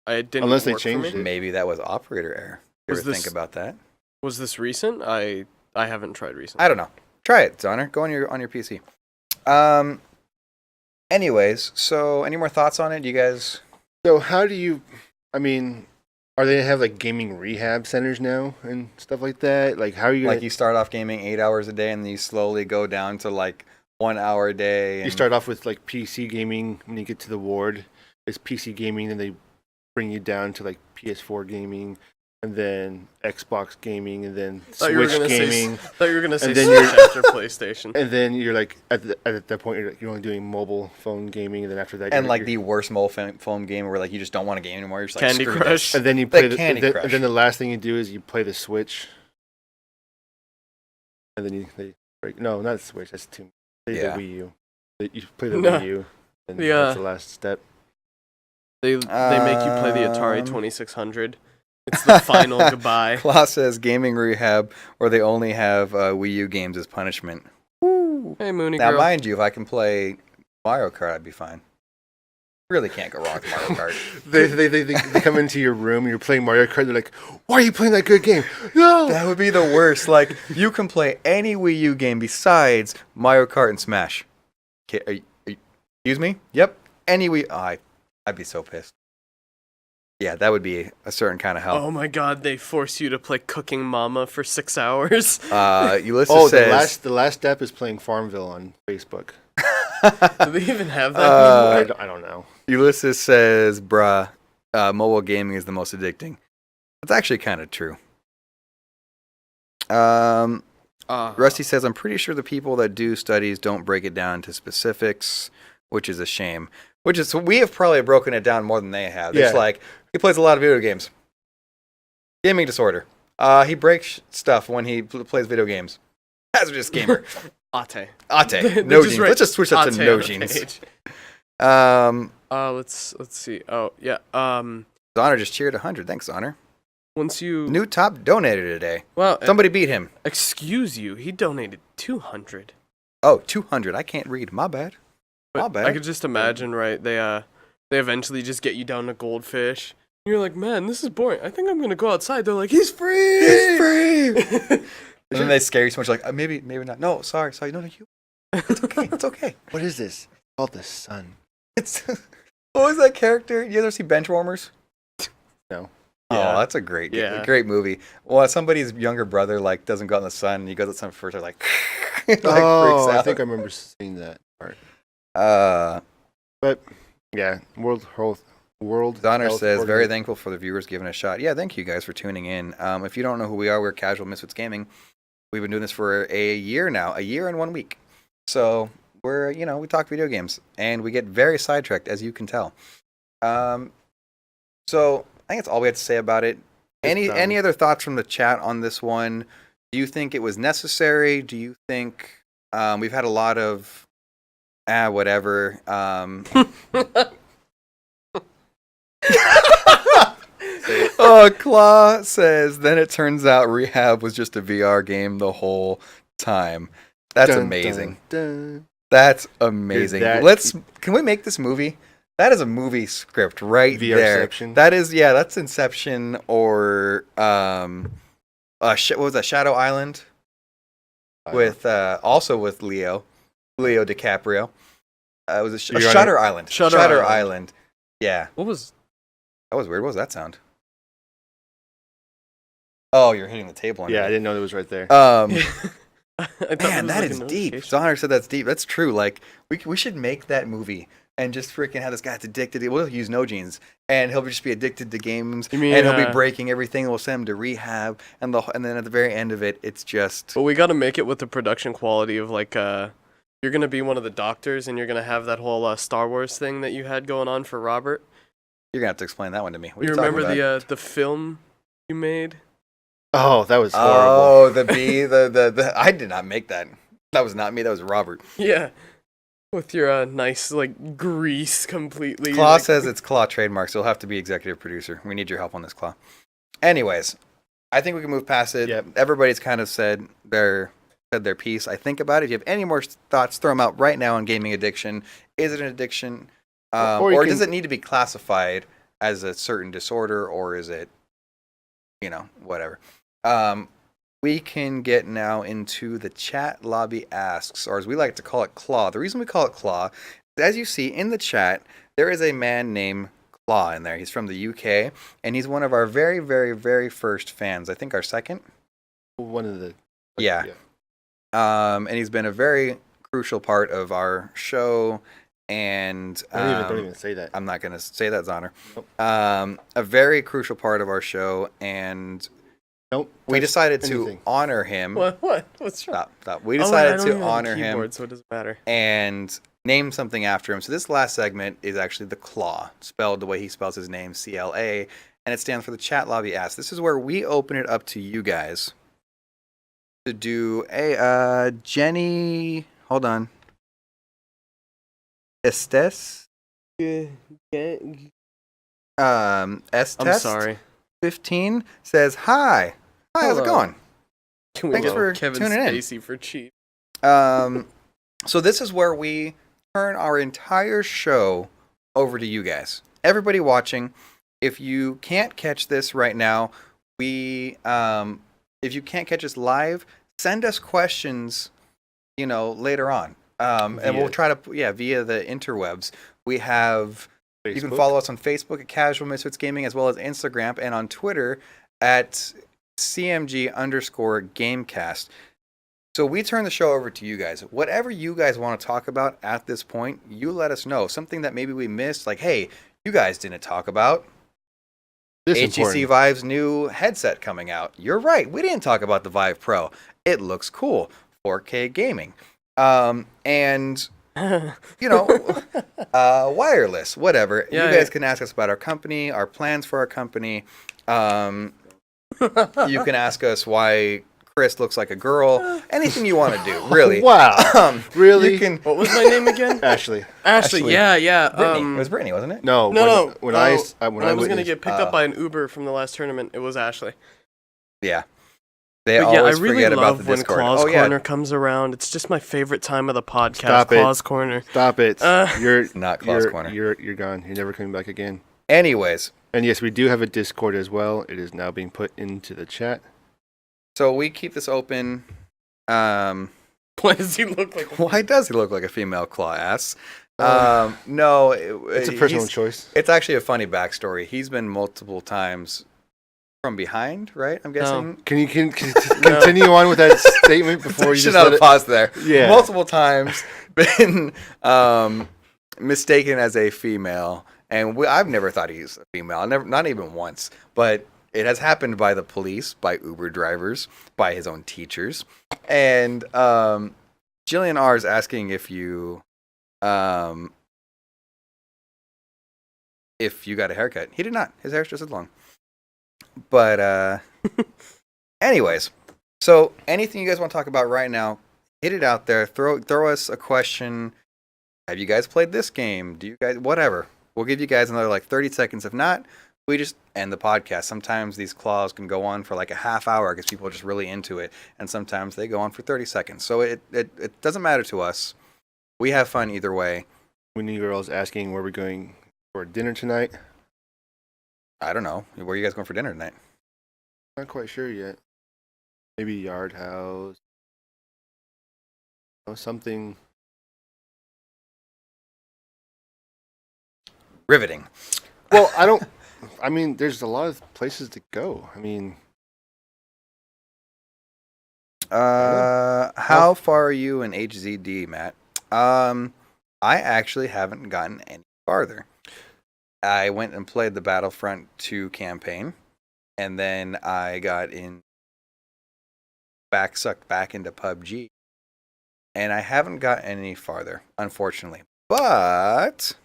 I didn't. Unless they work for changed me. it. Maybe that was operator error. You Was ever this- think about that? Was this recent? I haven't tried recently. I don't know. Try it, Zoner. Go on your PC. Anyways, so any more thoughts on it? You guys? So how do you? I mean, are they have like gaming rehab centers now and stuff like that? Like, how are you? Like you start off gaming 8 hours a day, and then you slowly go down to like 1 hour a day. And You start off with like PC gaming. When you get to the ward, it's PC gaming, then they bring you down to like PS4 gaming, and then Xbox gaming, and then Thought you were Switch gonna say- gaming, thought you were gonna say And then Switch after PlayStation. and then you're like at that point you're only doing mobile phone gaming, and then after that and you're, like the worst mobile phone game where like you just don't want to game anymore. You're just like Candy screw Crush. this. and then you play like Candy and Crush. then the last thing you do is you play the Switch, and then they break. No, not the Switch. That's too. Yeah. The Wii U. You play the No. Wii U, and Yeah. that's the last step. They make you play the Atari 2600. It's the final goodbye. Klaus says gaming rehab where they only have Wii U games as punishment. Hey, Mooney Now, girl. mind you, if I can play Mario Kart, I'd be fine. Really can't go wrong with Mario Kart. They come into your room and you're playing Mario Kart. They're like, "Why are you playing that good game?" No. That would be the worst. Like, you can play any Wii U game besides Mario Kart and Smash. Excuse me? Yep. Any Wii... Oh, I'd be so pissed. Yeah, that would be a certain kind of hell. Oh my god, they force you to play Cooking Mama for 6 hours. Ulysses Oh, says... the last step is playing Farmville on Facebook. Do they even have that anymore? I don't know. Ulysses says, bruh, mobile gaming is the most addicting. That's actually kind of true. Rusty says, I'm pretty sure the people that do studies don't break it down to specifics, which is a shame. We have probably broken it down more than they have. It's Yeah. like, he plays a lot of video games. Gaming disorder. He breaks stuff when he plays video games. Hazardous gamer. Ate. Ate. No jeans. Let's just switch that to Ate no on the jeans. page. Let's see. Oh, yeah. Zonner just cheered 100. Thanks, Zonner. Once you... New top donated today. Well, Somebody beat him. excuse you. He donated 200. Oh, 200. I can't read. My bad. But My bad. I could just imagine, right? They eventually just get you down to goldfish. And you're like, man, this is boring. I think I'm gonna go outside. They're like, he's free. It's free. And then they scare you so much, like maybe not. No, sorry. No, you. It's okay. It's okay. What is this? It's called the sun. It's what was that character? You ever see Benchwarmers? No. Yeah. Oh, that's a great movie. Well, somebody's younger brother like doesn't go out in the sun. And he goes outside first. They're like, freaks I out. think I remember seeing that part. But yeah, World Donner Health says, very Organization. thankful for the viewers giving a shot. Yeah, thank you guys for tuning in. If you don't know who we are, we're Casual Misfits Gaming. We've been doing this for a year now, a year and 1 week. So we're, we talk video games and we get very sidetracked, as you can tell. So I think that's all we have to say about it. Any other thoughts from the chat on this one? Do you think it was necessary? Do you think we've had a lot of whatever? Claw says, then it turns out Rehab was just a VR game the whole time. That's Dun, amazing. dun, dun. That's amazing. That- Can we make this movie? That is a movie script right there. VRception. That's Inception or what was that? Shadow Island with also with Leo DiCaprio. Was it You're on Shutter Island? Shutter Island. Island. Yeah, What was... that was weird. What was that sound? Oh, you're hitting the table. Yeah, I didn't know it was right there. I thought it Man, was that like is a deep. notification. Zoner said that's deep. That's true. Like we should make that movie and just freaking have this guy that's addicted. We'll use no jeans, and he'll just be addicted to games, You mean, and he'll be breaking everything. And we'll send him to rehab, and then at the very end of it, it's just But we got to make it with the production quality of like you're gonna be one of the doctors and you're gonna have that whole Star Wars thing that you had going on for Robert. you're gonna have to explain that one to me. What are You talking remember about? the film you made? Oh, that was horrible. Oh, the bee, the I did not make that. That was not me. That was Robert. Yeah. With your nice like grease completely. Claw like, says it's Claw trademark, so he'll have to be executive producer. We need your help on this, Claw. Anyways, I think we can move past it. Yep. Everybody's kind of said their piece. I think about it. If you have any more thoughts, throw them out right now on gaming addiction. Is it an addiction? Or does it need to be classified as a certain disorder, or is it, whatever? We can get now into the chat lobby asks, or as we like to call it, Claw. The reason we call it Claw, as you see in the chat, there is a man named Claw in there. He's from the UK, and he's one of our very, very, very first fans. I think our second. One of the. Yeah. And he's been a very crucial part of our show. And Don't even say that. I'm not going to say that, Zonner. Nope. A very crucial part of our show, and we decided to honor him. What? What's wrong? Stop. We decided to honor keyboard, him, so it doesn't matter. and name something after him. So this last segment is actually the Claw, spelled the way he spells his name, CLA, and it stands for the Chat Lobby Ask. This is where we open it up to you guys to do a Jenny. Hold on. Estes. I'm Estes. sorry. 15 says hi. Hi, how's it Hello. going? Can we Thanks go for Kevin tuning in. Spacey for cheap? So this is where we turn our entire show over to you guys. Everybody watching, if you can't catch this right now, if you can't catch us live, send us questions, later on. And we'll try to, via the interwebs. We have, you can follow us on Facebook at Casual Misfits Gaming, as well as Instagram, and on Twitter at CMG_Gamecast. So we turn the show over to you guys. Whatever you guys want to talk about at this point, you let us know. Something that maybe we missed, like, hey, you guys didn't talk about HTC Vive's new headset coming out. You're right. We didn't talk about the Vive Pro. It looks cool. 4K gaming. And, wireless, whatever. Yeah, you guys can ask us about our company, our plans for our company. You can ask us why Chris looks like a girl. Anything you want to do, really. Wow. Really? You can, What was my name again? Ashley. Ashley. Yeah. Brittany. It was Brittany, wasn't it? No. No. When I was gonna get picked up by an Uber from the last tournament, it was Ashley. Yeah. They But yeah, I always really forget about love the when Discord. Claw's Corner comes around. It's just my favorite time of the podcast. Stop it. Claw's Corner. Stop it. You're Not Claw's Corner. You're gone. You're never coming back again. Anyways, And yes, we do have a Discord as well. It is now being put into the chat. so we keep this open. Why does he look like? Why does he look like a female Claw ass? No, It's a personal choice. It's actually a funny backstory. He's been multiple times from behind, right? I'm guessing. Can you continue on with that statement before you Should just not let have it? paused there. Yeah. Multiple times been mistaken as a female, and I've never thought he's a female. Not even once. But it has happened by the police, by Uber drivers, by his own teachers, and Jillian R is asking if you got a haircut. He did not. His hair's just as long. But anyways, so anything you guys want to talk about right now, hit it out there. Throw us a question. Have you guys played this game? Do you guys whatever? We'll give you guys another 30 seconds. If not, we just end the podcast. Sometimes these claws can go on for like a half hour because people are just really into it, and sometimes they go on for 30 seconds. So it doesn't matter to us. We have fun either way. When you girls asking where we're going for dinner tonight, I don't know. Where are you guys going for dinner tonight? not quite sure yet. Maybe Yard House. Something. Riveting. Well, I mean, there's a lot of places to go. I mean, How far are you in HZD, Matt? I actually haven't gotten any farther. I went and played the Battlefront 2 campaign, and then I got sucked back into PUBG, and I haven't got any farther, unfortunately. But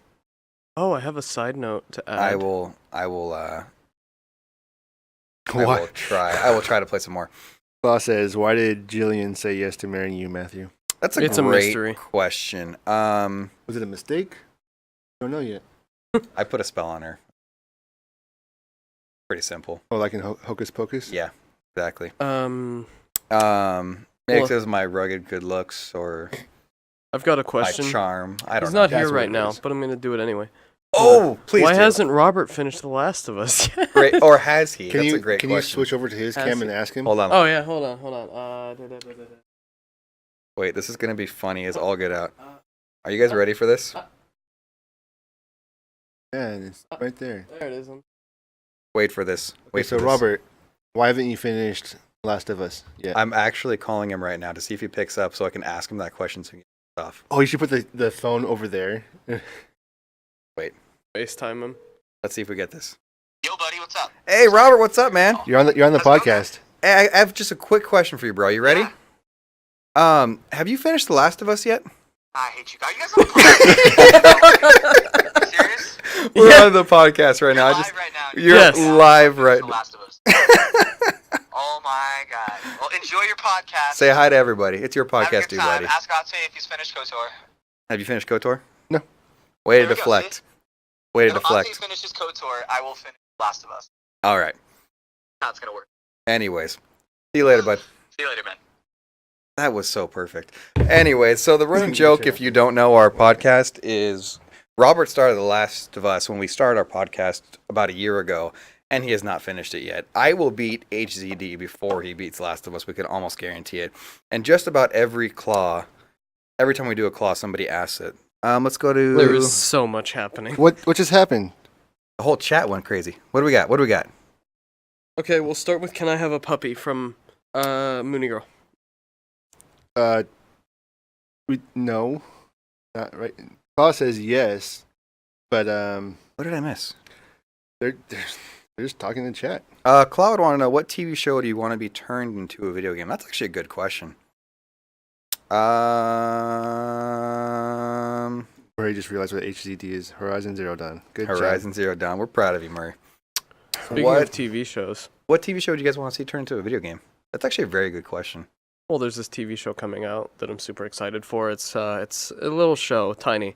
Oh, I have a side note to add. I will try to play some more. Claw says, why did Jillian say yes to marrying you, Matthew? That's a It's a great mystery. question. Was it a mistake? Don't know yet. I put a spell on her. Pretty simple. Oh, like in Hocus Pocus? Yeah, exactly. Um, Maybe Well- it was my rugged good looks or I've got a my question. charm. I don't He's know. not That's here what right it now, is. but I'm gonna do it anyway. Oh, please Why do. hasn't Robert finished The Last of Us yet? Great. Or has he? Can That's you a great can you question. switch over to his Has cam he? and ask him? Hold on. Oh yeah, hold on. Wait, this is going to be funny as all get out. Are you guys ready for this? Yeah, it's right there. There it is. Wait for this. Okay, Wait so for this. Robert, why haven't you finished Last of Us yet? I'm actually calling him right now to see if he picks up so I can ask him that question so he can get off. Oh, you should put the phone over there. FaceTime him. Let's see if we get this. Yo, buddy, what's up? Hey, Robert, what's up, man? You're on the How's it podcast. Hey, I have just a quick question for you, bro. You ready? Yeah. Have you finished The Last of Us yet? I hate you guys. You guys on the podcast? Serious? We're Yeah. on the podcast right now. You're I just live right now. you're Yes. live right The now. Last of Us. Oh my god. Well, enjoy your podcast. Say hi to everybody. It's your Have a podcast, good dude, time. buddy. Ask Ate if he's finished KOTOR. Have you finished KOTOR? No. Way to There we go, deflect. Way to If Ate deflect. finishes KOTOR, I will finish Last of Us. All right. That's it's gonna work. Anyways, see you later, bud. See you later, man. That was so perfect. Anyway, so the running joke, if you don't know our podcast, is Robert started The Last of Us when we started our podcast about a year ago, and he has not finished it yet. I will beat HZD before he beats Last of Us. We can almost guarantee it. And just about every time we do a claw, somebody asks it. Let's go to There is so much happening. What just happened? the whole chat went crazy. What do we got? What do we got? Okay, we'll start with "Can I have a puppy?" from Mooney Girl. No, not right. Paul says yes, but What did I miss? they're just talking in the chat. Claw would want to know, what TV show do you want to be turned into a video game? That's actually a good question. Murray just realized what HZD is. Horizon Zero Dawn. Good job. Horizon Zero Dawn. We're proud of you, Murray. Speaking What? of TV shows, What TV show do you guys want to see turned into a video game? That's actually a very good question. well, there's this TV show coming out that I'm super excited for. It's a little show, tiny.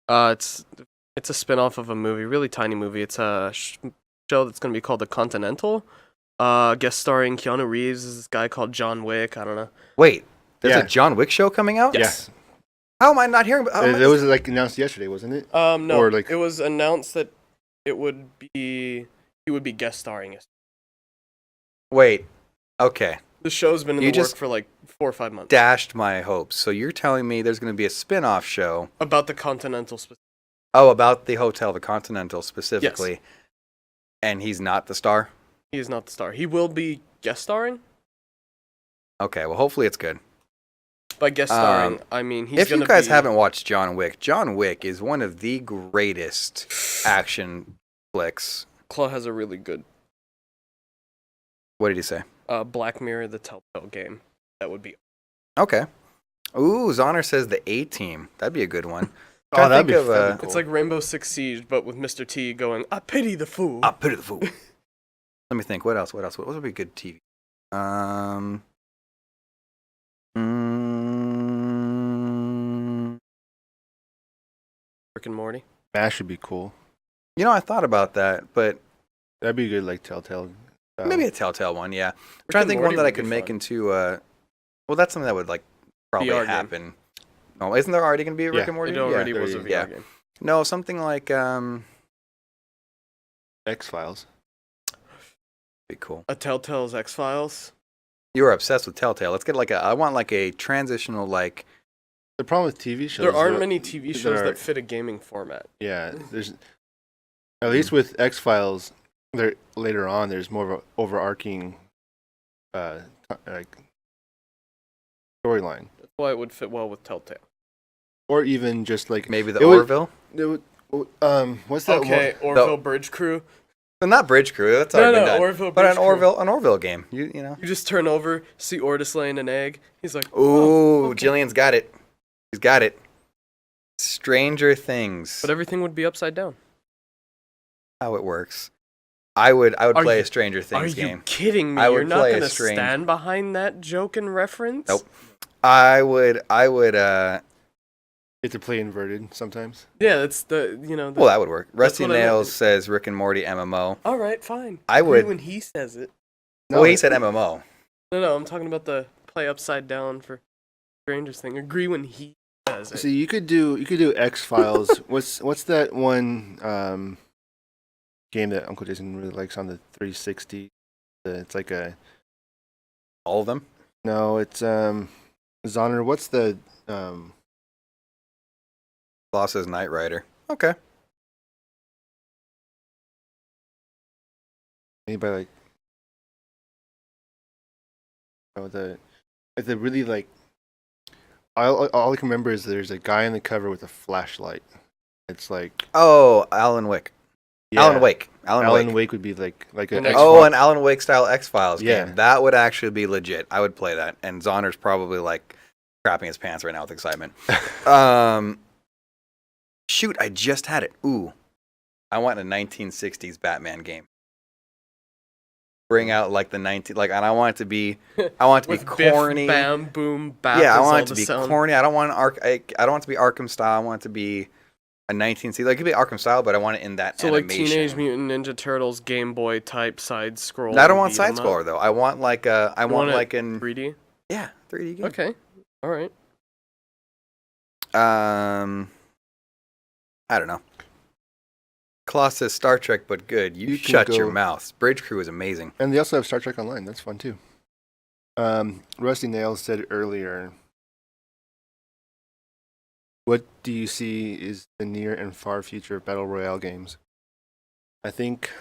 It's a spin-off of a movie, really tiny movie. It's a show that's going to be called The Continental. Guest starring Keanu Reeves, this guy called John Wick. I don't know. Wait, there's Yeah. a John Wick show coming out? Yes. How am I not hearing about It was like announced yesterday, wasn't it? No, Or, like- it was announced that he would be guest starring it. Wait, okay. The show's been in You the work just- for like 4 or 5 months. Dashed my hopes. So you're telling me there's going to be a spin-off show, About the Continental about the hotel, the Continental specifically, and he's not the star? He is not the star. He will be guest starring. Okay, well, hopefully it's good. By guest starring, I mean he's If gonna you guys be, haven't watched John Wick is one of the greatest action flicks. Claw has a really good What did he say? Black Mirror, the Telltale game. That would be Okay. Ooh, Zoner says the A-Team. That'd be a good one. Oh, Trying to that'd think be of, fucking cool. It's like Rainbow Six Siege, but with Mr. T going, "I pity the fool." Ah, put it the fool. Let me think. What else? What would be good TV? Rick and Morty. MASH would be cool. You know, I thought about that, but That'd be good, like Telltale. maybe a Telltale one, yeah. I'm Rick trying to and think Morty one that I would be could make fun. into, well, that's something that would, like, probably VR game. happen. No, isn't there already going to be a Rick Yeah. and Morty? It already there was a you VR go. Yeah. game. No, something like, X-Files. be cool. A Telltale's X Files. You were obsessed with Telltale. Let's get I want like a transitional, like, The problem with TV shows. There aren't though- many TV that shows are- that fit a gaming format. Yeah, there's at least with X-Files. There later on, there's more of an overarching, like storyline, That's why it would fit well with Telltale. or even just like maybe the it would- Orville? what's that? Okay, Orville Bridge Crew. Well, not Bridge Crew. That's No, already been no, done. Orville But Bridge Crew. an Orville game. You know. You just turn over, see Ortis laying an egg. He's like, Ooh, "Oh, okay." Jillian's got it. He's got it. Stranger Things. But everything would be upside down. How it works. I would Are play you- a Stranger Are Things you game. kidding me? I would You're not play a gonna strange- stand behind that joke and reference? Nope. I would. You have to play inverted sometimes. Yeah, that's the Well, that would work. That's Rusty what I meant. Nails says Rick and Morty MMO. All right, fine. I Agree would- when he says it. Well, he said MMO. No, I'm talking about the play upside down for Strangers thing. Agree when he says it. See, you could do X-Files. what's that one game that Uncle Jason really likes on the 360? It's like a All of them. no, it's Zonner. What's the Law says Knight Rider. Okay. anybody like the really like all I can remember is there's a guy on the cover with a flashlight. It's like Oh, Alan Wake. Alan Wake. Alan Wake would be like An a X- Oh, an Alan Wake style X Files Yeah. game. That would actually be legit. I would play that. And Zonner's probably like crapping his pants right now with excitement. Shoot, I just had it. Ooh, I want a 1960s Batman game. Bring out like the and I want it to be, With corny. Biff, bam, boom, bap. Yeah, I is want all it to the be sound. corny. I don't want I don't want it to be Arkham style. I want it to be a 1960s. Like it could be Arkham style, but I want it in that So like animation. Teenage Mutant Ninja Turtles Game Boy type side scroll. I don't want side scroller though. I want like a. I want want it like an 3D. yeah 3D game. Okay, all right. I don't know. Claw says Star Trek, but good. You You can shut your go- mouth. Bridge Crew is amazing. And they also have Star Trek Online. That's fun too. Rusty Nails said earlier, what do you see is the near and far future of Battle Royale games? I think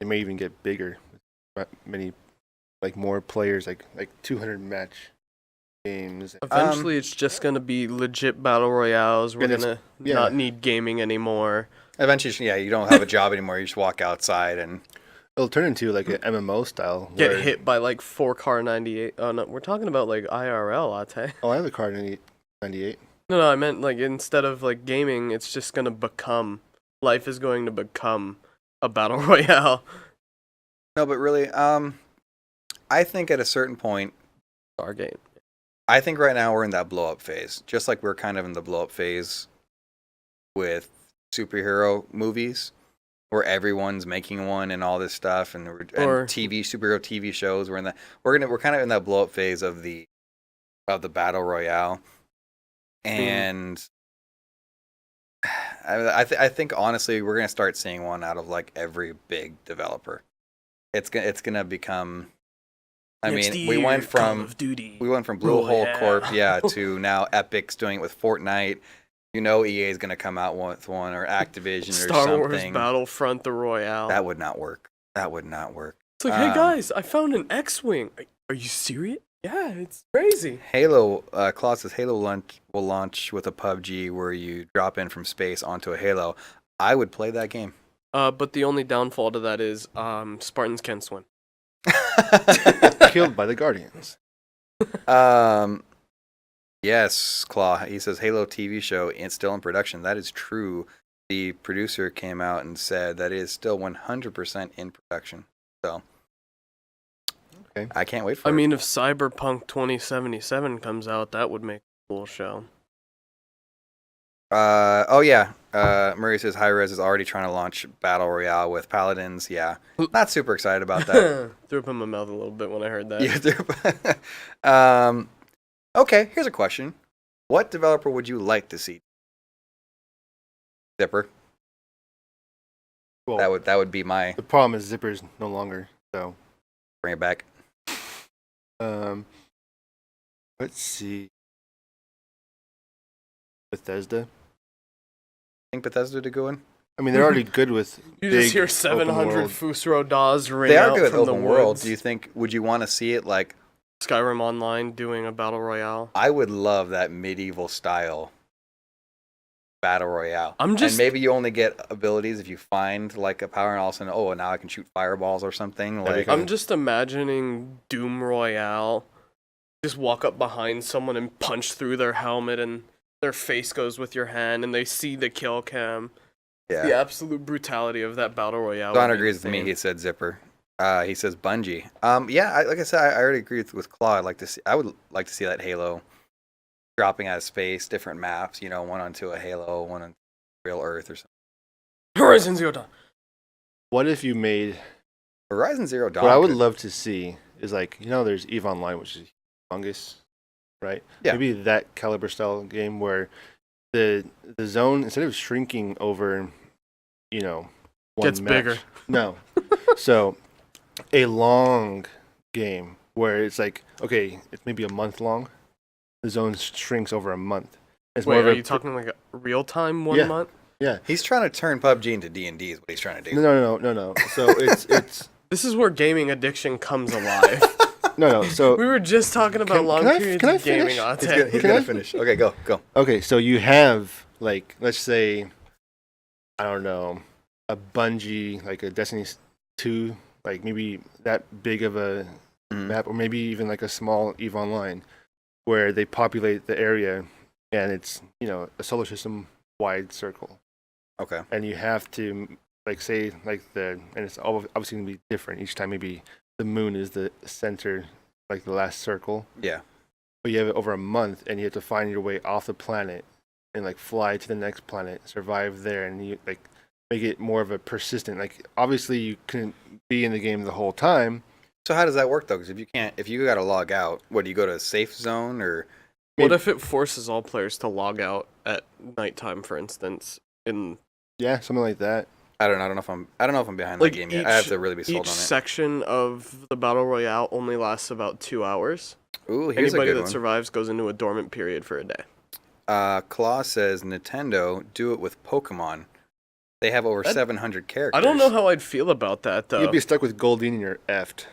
they may even get bigger. Many, like more players, like 200 match games. Eventually, it's just gonna be legit battle royales. We're And it's- gonna yeah. not need gaming anymore. Eventually, yeah, you don't have a job anymore. You just walk outside and It'll turn into like an MMO style. Get where- hit by like 4-car 98. Oh no, we're talking about like IRL, Ate. Oh, I have a card in 98. No, I meant like instead of like gaming, it's just gonna become. Life is going to become a battle royale. no, but really, I think at a certain point, Stargate. I think right now we're in that blow up phase, just like we're kind of in the blow up phase with superhero movies, where everyone's making one and all this stuff, and TV superhero TV shows. We're kind of in that blow up phase of the battle royale, and I think honestly we're gonna start seeing one out of like every big developer. It's gonna become. I mean, we went from Blue Hole Corp, to now Epic's doing it with Fortnite. You know, EA is gonna come out with one, or Activision, or Star something. Wars Battlefront the Royale. That would not work. That would not work. It's like, hey guys, I found an X-wing. Are you serious? Yeah, it's crazy. Halo, Claus says Halo will launch with a PUBG where you drop in from space onto a Halo. I would play that game. But the only downfall to that is Spartans can't swim. Killed by the Guardians. Yes, Claw. He says Halo TV show is still in production. That is true. The producer came out and said that it is still 100% in production. So, Okay. I can't wait for I it. mean, if Cyberpunk 2077 comes out, that would make a cool show. Murray says Hi-Rez is already trying to launch Battle Royale with Paladins. Yeah, not super excited about that. Threw up in my mouth a little bit when I heard that. Yeah. Okay, here's a question. What developer would you like to see? Zipper. Well, That would be my the problem is Zipper's no longer. So, bring it back. let's see. Bethesda. Think Bethesda to go in? I mean, they're already good with. You big just hear open 700 world. Fusro Dawes ring They are out good with from the open world. woods. Do you think? Would you want to see it like? Skyrim Online doing a battle royale. I would love that medieval style battle royale. I'm just- and maybe you only get abilities if you find like a power, and all of a sudden, oh, now I can shoot fireballs or something. That'd be Like cool. I'm just imagining Doom Royale. Just walk up behind someone and punch through their helmet, and their face goes with your hand, and they see the kill cam. yeah. The absolute brutality of that battle royale. Don would be agrees with me. insane. He said Zipper. He says Bungie. Yeah, like I said, I already agree with Claw. I would like to see that Halo dropping out of space, different maps. One onto a Halo, one on real Earth or something. Horizon Zero Dawn. What if you made? Horizon Zero Dawn. What I would love to see is there's EVE Online, which is humongous, right? Yeah. Maybe that caliber style game where the zone, instead of shrinking over, one Gets match, bigger. No. So a long game where it's okay, it's maybe a month long. The zone shrinks over a month. It's Wait, more of are a you talking like a real time 1 Yeah. month? Yeah. He's trying to turn PUBG into D&D is what he's trying to do. No. So it's This is where gaming addiction comes alive. no. So We were just talking about Can- long can I- periods can I of gaming. finish? Ate. He's Can gonna I- finish. Okay, go. okay, so you have let's say, I don't know, a Bungie, like a Destiny 2, maybe that big of a Mhm. map, or maybe even a small EVE Online, where they populate the area, and it's a solar system wide circle, Okay. and you have to say and it's obviously gonna be different each time. Maybe the moon is the center, the last circle. Yeah. But you have it over a month, and you have to find your way off the planet and fly to the next planet, survive there, and you make it more of a persistent. Obviously you couldn't be in the game the whole time. So how does that work though? Because if you got to log out, what do you go to a safe zone or? What if it forces all players to log out at nighttime, for instance? Yeah, something like that. I don't know if I'm behind that game yet. I have to really be sold Each on it. section of the battle royale only lasts about 2 hours. Ooh, here's Anybody a good that one. survives goes into a dormant period for a day. Claw says Nintendo do it with Pokemon. They have over 700 characters. I don't know how I'd feel about that though. You'd be stuck with Goldeen and you're effed.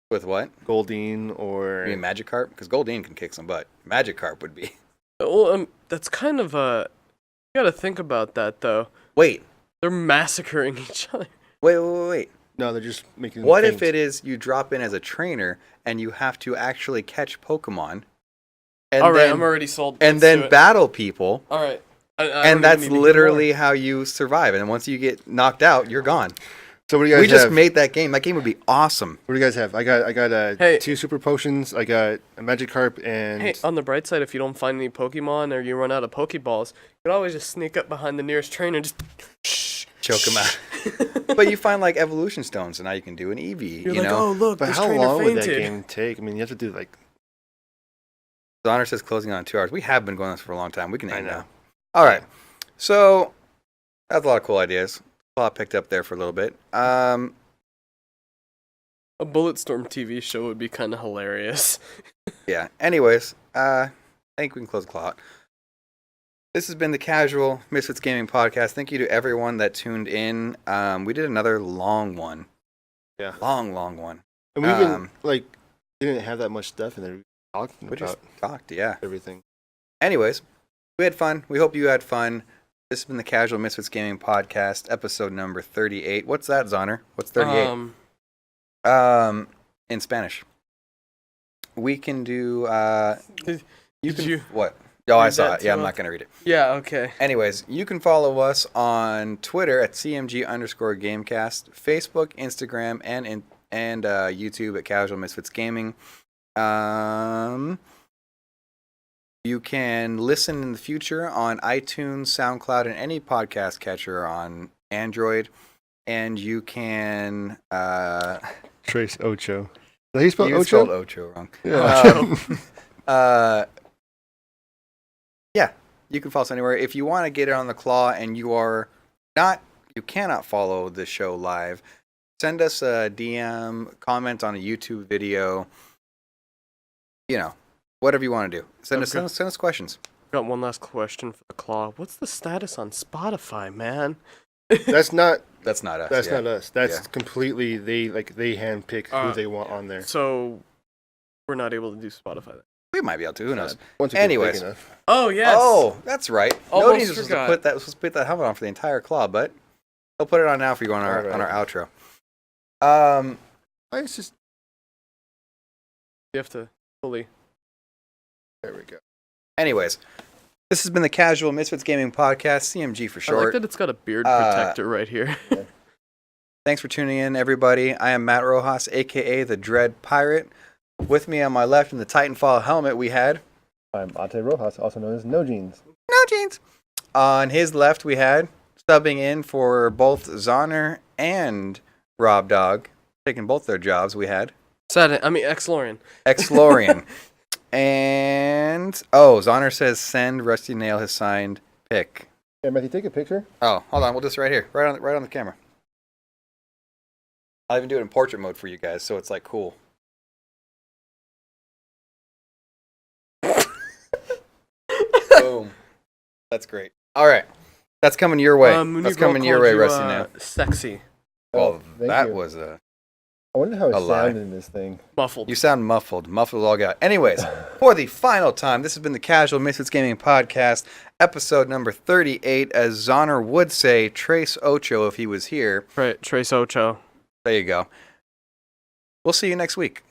With what? Goldeen or You mean Magikarp? Because Goldeen can kick some butt. Magikarp would be. Well, that's kind of a. You gotta think about that though. Wait. They're massacring each other. Wait. no, they're just making. What if things. it is you drop in as a trainer and you have to actually catch Pokemon? And All right, then, I'm already sold. And Let's do then it. battle people. All right. I don't And even that's need to hear literally how you survive. And once you get knocked out, you're gone. So what do you guys We just have? made that game. That game would be awesome. What do you guys have? I got Hey. 2 super potions. I got a Magikarp and Hey, on the bright side, if you don't find any Pokemon or you run out of Pokeballs, you can always just sneak up behind the nearest trainer and just Choke them out. But you find evolution stones, so now you can do an Eevee. You're you like, know? oh look, but this how trainer long would that fainted. game take? I mean, you have to do Donner says closing on 2 hours. We have been going this for a long time. We can I end know. now. All right. So that's a lot of cool ideas. Plot picked up there for a little bit. A Bulletstorm TV show would be kind of hilarious. Yeah. Anyways, I think we can close the claw out. This has been the Casual Misfits Gaming Podcast. Thank you to everyone that tuned in. We did another long one. Yeah. Long one. and we even didn't have that much stuff in there. We talked We about just talked, yeah. everything. Anyways, we had fun. We hope you had fun. This has been the Casual Misfits Gaming Podcast, episode number 38. What's that, Zonner? What's 38? In Spanish. We can do, you- what? Oh, I read saw that it. Yeah, I'm too? not going to read it. Yeah, okay. Anyways, you can follow us on Twitter at CMG_Gamecast, Facebook, Instagram, and YouTube at Casual Misfits Gaming. You can listen in the future on iTunes, SoundCloud, and any podcast catcher on Android. And you can Trace Ocho. Is that how you spell you Ocho? spelled Ocho wrong. Yeah. Yeah, you can follow us anywhere. If you want to get it on the claw and you cannot follow the show live, send us a DM, comment on a YouTube video. Whatever you want to do. Send us questions. Got one last question for the Claw. What's the status on Spotify, man? That's not That's not us. that's yeah. not us. That's Yeah. completely they handpick who they want on there. So we're not able to do Spotify then. We might be able to. Who knows? Once it gets Anyways. big enough. Oh yes. Oh, that's right. Almost Nobody's supposed to forgot. put that helmet on for the entire claw, but I'll put it on now for you on our Alright. on our outro. It's just You have to fully. there we go. Anyways, this has been the Casual Misfits Gaming Podcast, CMG for I like short. that it's got a beard Uh, protector right here. Thanks for tuning in, everybody. I am Matt Rojas, a.k.a. the Dread Pirate. With me on my left in the Titanfall helmet, we had... I'm Ate Rojas, also known as No Jeans. No Jeans. On his left, we had, subbing in for both Zoner and Rob Dog, taking both their jobs, we had... X-Lorian. X-Lorian. And... Zoner says send Rusty Nail his signed pic. Yeah, Matthew, take a picture. Oh, hold on. We'll just right here. Right on the camera. I'll even do it in portrait mode for you guys, so it's like cool. Boom. That's great. All right. That's coming your way. That's coming your way, Rusty Nail. Sexy. Well, thank you. was a... I wonder how it A lie. sounded in this thing. Muffled. You sound muffled. Muffled all got. Anyways, for the final time, this has been the Casual Misfits Gaming Podcast, episode number 38. As Zoner would say, Trace Ocho if he was here. Right, Trace Ocho. There you go. We'll see you next week.